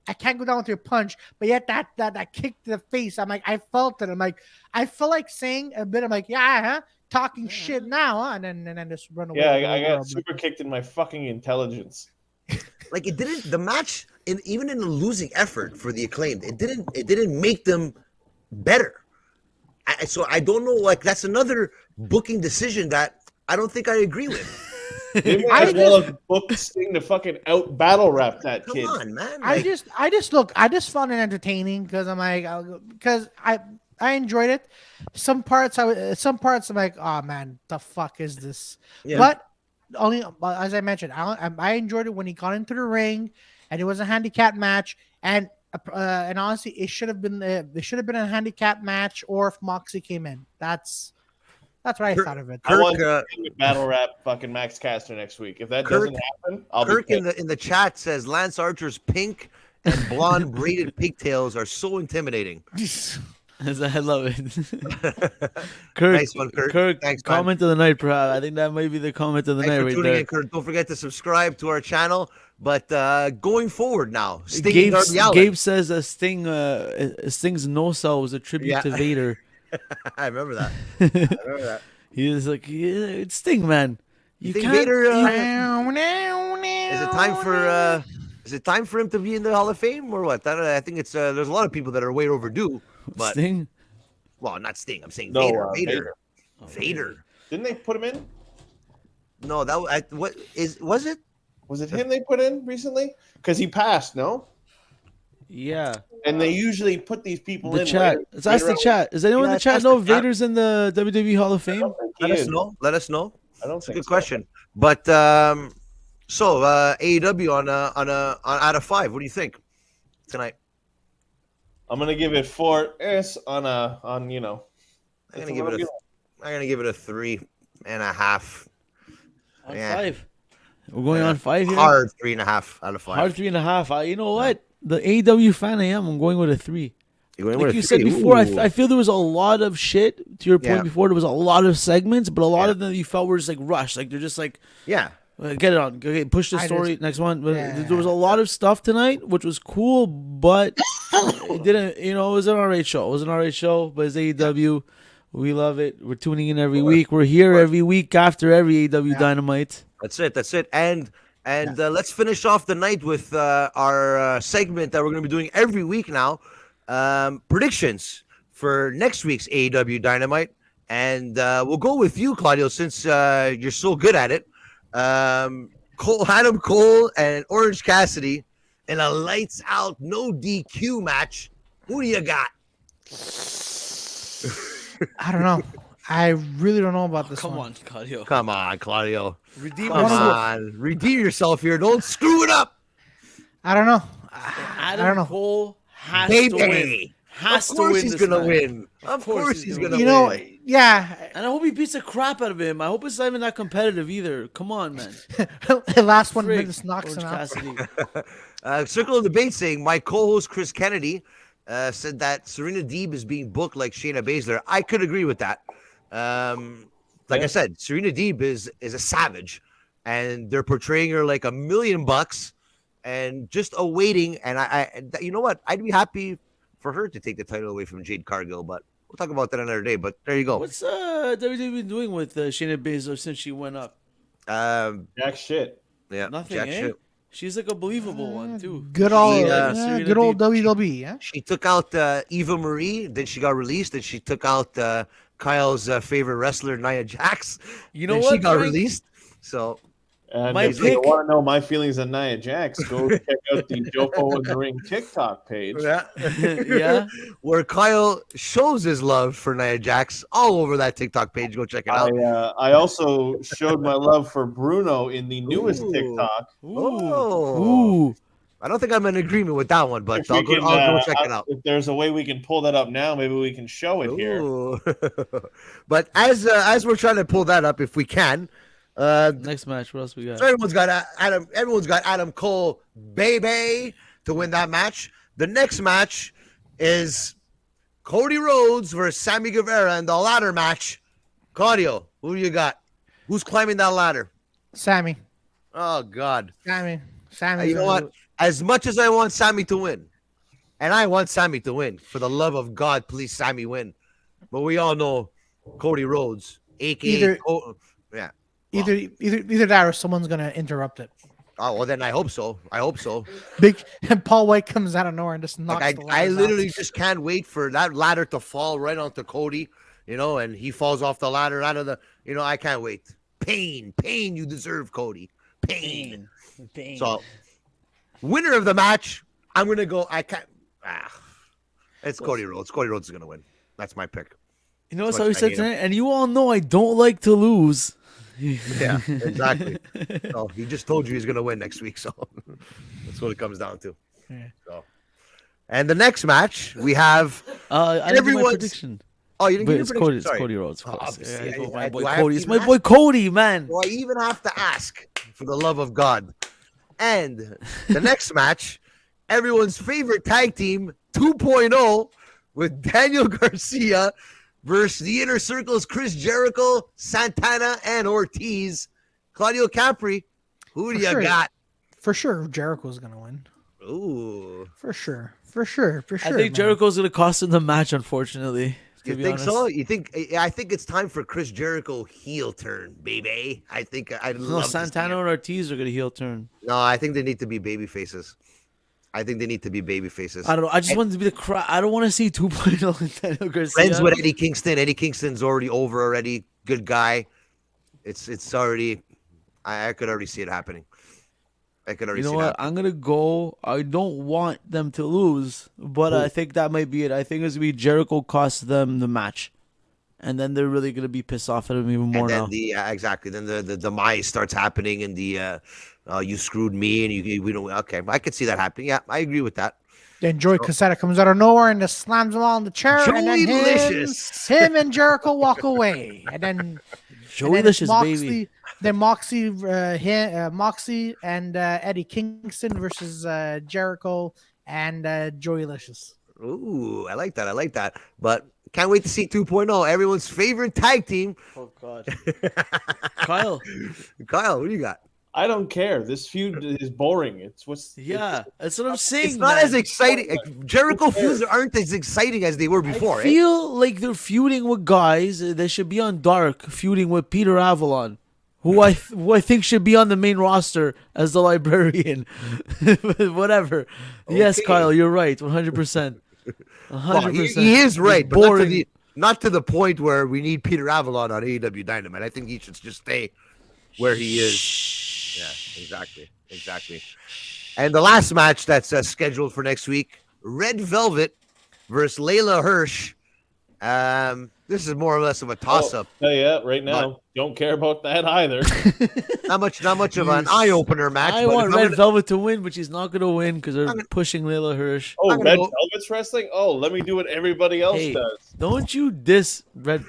I can't go down with your punch, but yet that kick to the face. I'm like, I felt it. I felt like saying a bit. I'm like, talking shit now, huh? And then just run away. yeah, with the I whole got world. super kicked in my fucking intelligence. like it didn't. The match, even in a losing effort for the Acclaimed, it didn't make them better. So I don't know. Like that's another booking decision that I don't think I agree with. They I might as well have booked Sting to fucking out battle rap that Come kid. on, man. I Like, just found it entertaining because I'm like, because I enjoyed it. Some parts I'm like, oh man, the fuck is this? Yeah. But only as I mentioned, I enjoyed it when he got into the ring, and it was a handicap match, and honestly, it should have been a handicap match, or if Moxley came in, that's what I thought of it. I want Kirk, Sting to battle rap fucking Max Caster next week. If that Kirk- doesn't happen, I'll Kirk be in the chat says Lance Archer's pink and blonde braided pigtails are so intimidating. I love it. Kirk, Nice one, Kirk. Thanks, man. comment of the night, perhaps. I think that might be the comment of the Thanks night for right tuning there. in, Kurt. Don't forget to subscribe to our channel. But going forward now, Sting Gabe, and Darby Allin. Gabe says Sting's no cell was a tribute Yeah. to Vader. I remember that. I remember that. He was like, yeah, it's Sting, man. You think can't. Vader, you- Is it time for him to be in the Hall of Fame or what? I think it's there's a lot of people that are way overdue. But Sting? well, not Sting. I'm saying No, Vader. Vader. Didn't they put him in? No, was it? Was it him they put in recently? Because he passed, no? Yeah. And they usually put these people The in. chat. Let's ask the chat. Does anyone in the chat know Vader's in the WWE Hall of Fame? Let us know. Let us know. I don't It's a think good so. question. But so AEW on out of 5. What do you think tonight? I'm gonna give it 4S on you know. I'm gonna give it a 3.5. On Yeah. 5. We're going on 5 here. Hard 3.5 out of 5. Hard 3.5. You know what? The AEW fan I am. I'm going with a 3. You're going Like with you a said 3? before, Ooh. I feel there was a lot of shit. To your point Yeah. before, there was a lot of segments, but a lot Yeah. of them you felt were just like rushed. Like they're just like, Yeah. get it on. Okay, push the I story. just- Next one. But Yeah. there was a lot of stuff tonight, which was cool, but it didn't. It was an alright show. It was an alright show, but it's AEW. We love it. We're tuning in every week. We're here every week after every AEW Dynamite. That's it. And let's finish off the night with our segment that we're going to be doing every week now. Predictions for next week's AEW Dynamite. And we'll go with you, Claudio, since you're so good at it. Adam Cole and Orange Cassidy in a lights out, no DQ match. Who do you got? I don't know. I really don't know about this. Come one. on, Claudio. Come on, Claudio. Redeem Come yourself. on. Redeem yourself here. Don't screw it up. I don't know. Adam I don't know. Cole has to win. Baby. Has Of to course win he's this going to match. win. Of course he's going to You win. know, yeah. And I hope he beats the crap out of him. I hope it's not even that competitive either. Come on, man. The last one Frig, just knocks Orange him out. Cassidy. Circle of Debate saying, my co-host Chris Kennedy said that Serena Deeb is being booked like Shayna Baszler. I could agree with that. Like I said, Serena Deeb is a savage, and they're portraying her like $1 million and just awaiting. And I you know what? I'd be happy for her to take the title away from Jade Cargill, but we'll talk about that another day. But there you go. What's WWE been doing with Shayna Baszler since she went up? Jack shit. Yeah, Nothing, jack eh? shit. She's like a believable one too. Good old, Serena good old Deeb. WWE. Yeah. She took out Eva Marie, then she got released, then she took out Kyle's favorite wrestler, Nia Jax. You know then what? she got Frank? released. So And My if you pick- want to know my feelings on Nia Jax, go check out the Jofo in the Ring TikTok page. yeah, Yeah. where Kyle shows his love for Nia Jax all over that TikTok page. Go check it out. I also showed my love for Bruno in the newest Ooh. TikTok. Oh, Ooh. I don't think I'm in agreement with that one, but If I'll we go, can, I'll go check it out. If there's a way we can pull that up now, maybe we can show it here. Ooh. But as we're trying to pull that up, if we can, Next match. What else we got? so everyone's got Adam Cole, baby, to win that match. The next match is Cody Rhodes versus Sammy Guevara in the ladder match. Claudio, who do you got? Who's climbing that ladder? Sammy. Oh God! Sammy. You know what? As much as I want Sammy to win, and I want Sammy to win, for the love of God, please Sammy win. But we all know Cody Rhodes, aka Either that or someone's gonna interrupt it. Oh well, then I hope so. Big and Paul White comes out of nowhere and just knocks. Like the I ladders literally out. just can't wait for that ladder to fall right onto Cody, and he falls off the ladder out of the, I can't wait. Pain, you deserve, Cody. Pain. So, winner of the match, I'm gonna go. It's Cody Rhodes. Cody Rhodes is gonna win. That's my pick. You know what Much I I said hate him. tonight? And you all know I don't like to lose. Yeah, exactly. So he just told you he's gonna win next week. So that's what it comes down to. Yeah. So, and the next match we have. I didn't do my Everyone's- prediction. Oh, you didn't But get your it's prediction? Cody. It's Sorry. Cody Rhodes. Of Oh, course. obviously. Yeah, I- my I- boy do I have Cody. to It's even my boy ask? Cody, man. Do I even have to ask, for the love of God? And the next match, everyone's favorite tag team 2.0 with Daniel Garcia versus the Inner Circle's Chris Jericho, Santana, and Ortiz. Claudio Capri, who do For you sure. got? For sure, Jericho's gonna win. Ooh, For sure. I think man. Jericho's gonna cost him the match, unfortunately. To you be think honest. so? I think it's time for Chris Jericho heel turn, baby. I think I'd No, love to see Santana it. and Ortiz are gonna heel turn. No, I think they need to be baby faces. I don't know. I just want it to be the crowd. I don't want to see 2.0 and Daniel Garcia. Friends with Eddie Kingston. Eddie Kingston's already over already. Good guy. It's already I could already see it happening. I could already You know see what? that. I'm gonna go. I don't want them to lose, but I think that might be it. I think it's gonna be Jericho cost them the match, and then they're really gonna be pissed off at him even more And then now. exactly. Then the demise starts happening, and you screwed me, and we don't. Okay, I could see that happening. Yeah, I agree with that. Then Joey Cassetta comes out of nowhere and just slams him all in the chair, and then him and Jericho walk away, and then Joey-licious, Moxley, baby. then Moxley and Eddie Kingston versus Jericho and Joey Licious. Ooh, I like that. But can't wait to see 2.0. Everyone's favorite tag team. Oh God, Kyle. Kyle, what do you got? I don't care. This feud is boring. Yeah, that's what I'm saying. It's not man. as exciting. Jericho feuds aren't as exciting as they were before. I feel like they're feuding with guys that should be on Dark, feuding with Peter Avalon, who I think should be on the main roster as the librarian. Whatever. Okay. Yes, Kyle, you're right. 100%. 100%. He is right, but boring. not to the point where we need Peter Avalon on AEW Dynamite. I think he should just stay where he is. Yeah, exactly. And the last match that's scheduled for next week, Red Velvet versus Layla Hirsch. This is more or less of a toss-up. Yeah, right now, don't care about that either. not much of an eye-opener match. I want Red Velvet to win, but she's not going to win because they're pushing Layla Hirsch. Oh, Red Velvet's wrestling? Oh, let me do what everybody else does. Don't you diss Red.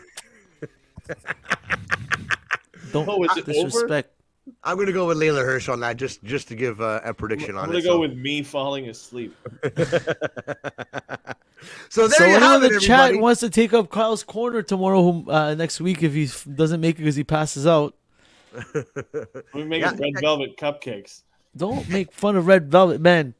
Don't disrespect. I'm going to go with Layla Hirsch on that, just to give a prediction on it. I'm going to go with me falling asleep. So there you have anyone it, in the chat wants to take up Kyle's corner tomorrow, next week, if he doesn't make it because he passes out. We make Red Velvet cupcakes. Don't make fun of Red Velvet, man.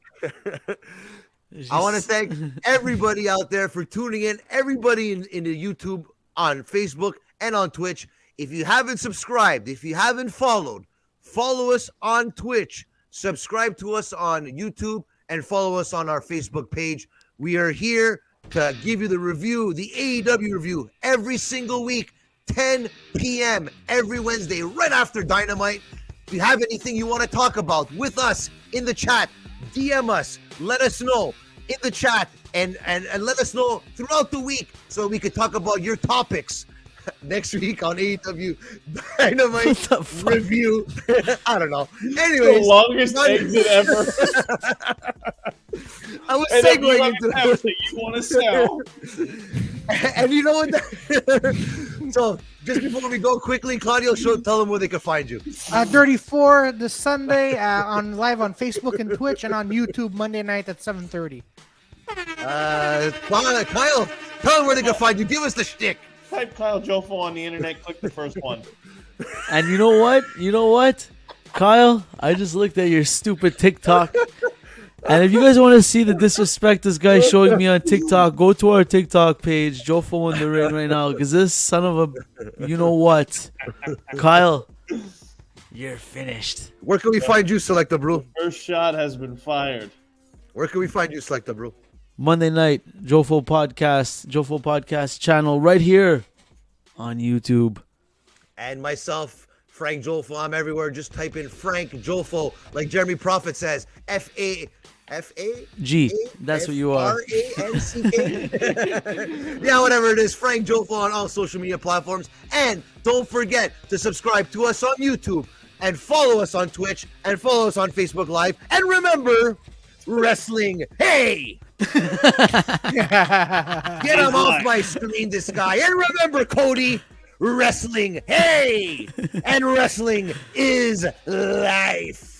I want to thank everybody out there for tuning in, everybody in the YouTube, on Facebook, and on Twitch. If you haven't subscribed, if you haven't followed, follow us on Twitch, subscribe to us on YouTube, and follow us on our Facebook page. We are here to give you the review, the AEW review, every single week, 10 p.m. every Wednesday, right after Dynamite. If you have anything you want to talk about with us in the chat, DM us, let us know in the chat, and let us know throughout the week so we could talk about your topics. Next week on AEW Dynamite review. I don't know. Anyways, the longest exit ever. I was segueing into that you want to sell. And you know what? So just before we go quickly, Claudio, tell them where they can find you. 34 this Sunday on live on Facebook and Twitch, and on YouTube Monday night at 7:30. Kyle, tell them where they can find you. Give us the shtick. Type Kyle Jofo on the internet, click the first one. And you know what? Kyle, I just looked at your stupid TikTok. And if you guys want to see the disrespect this guy's showing me on TikTok, go to our TikTok page, Jofo in the ring right now, because this son of a, you know what? Kyle, you're finished. Where can we find you, Selecta Brew? First shot has been fired. Where can we find you, Selecta Brew? Monday night, Jofo Podcast channel right here on YouTube. And myself, Frank Jofo. I'm everywhere. Just type in Frank Jofo, like Jeremy Prophet says. F-A-G. That's what you are. R-A-N-C-K. Yeah, whatever it is. Frank Jofo on all social media platforms. And don't forget to subscribe to us on YouTube, and follow us on Twitch, and follow us on Facebook Live. And remember, wrestling, hey! Get him off my screen, this guy. And remember, Cody, wrestling, hey! And wrestling is life.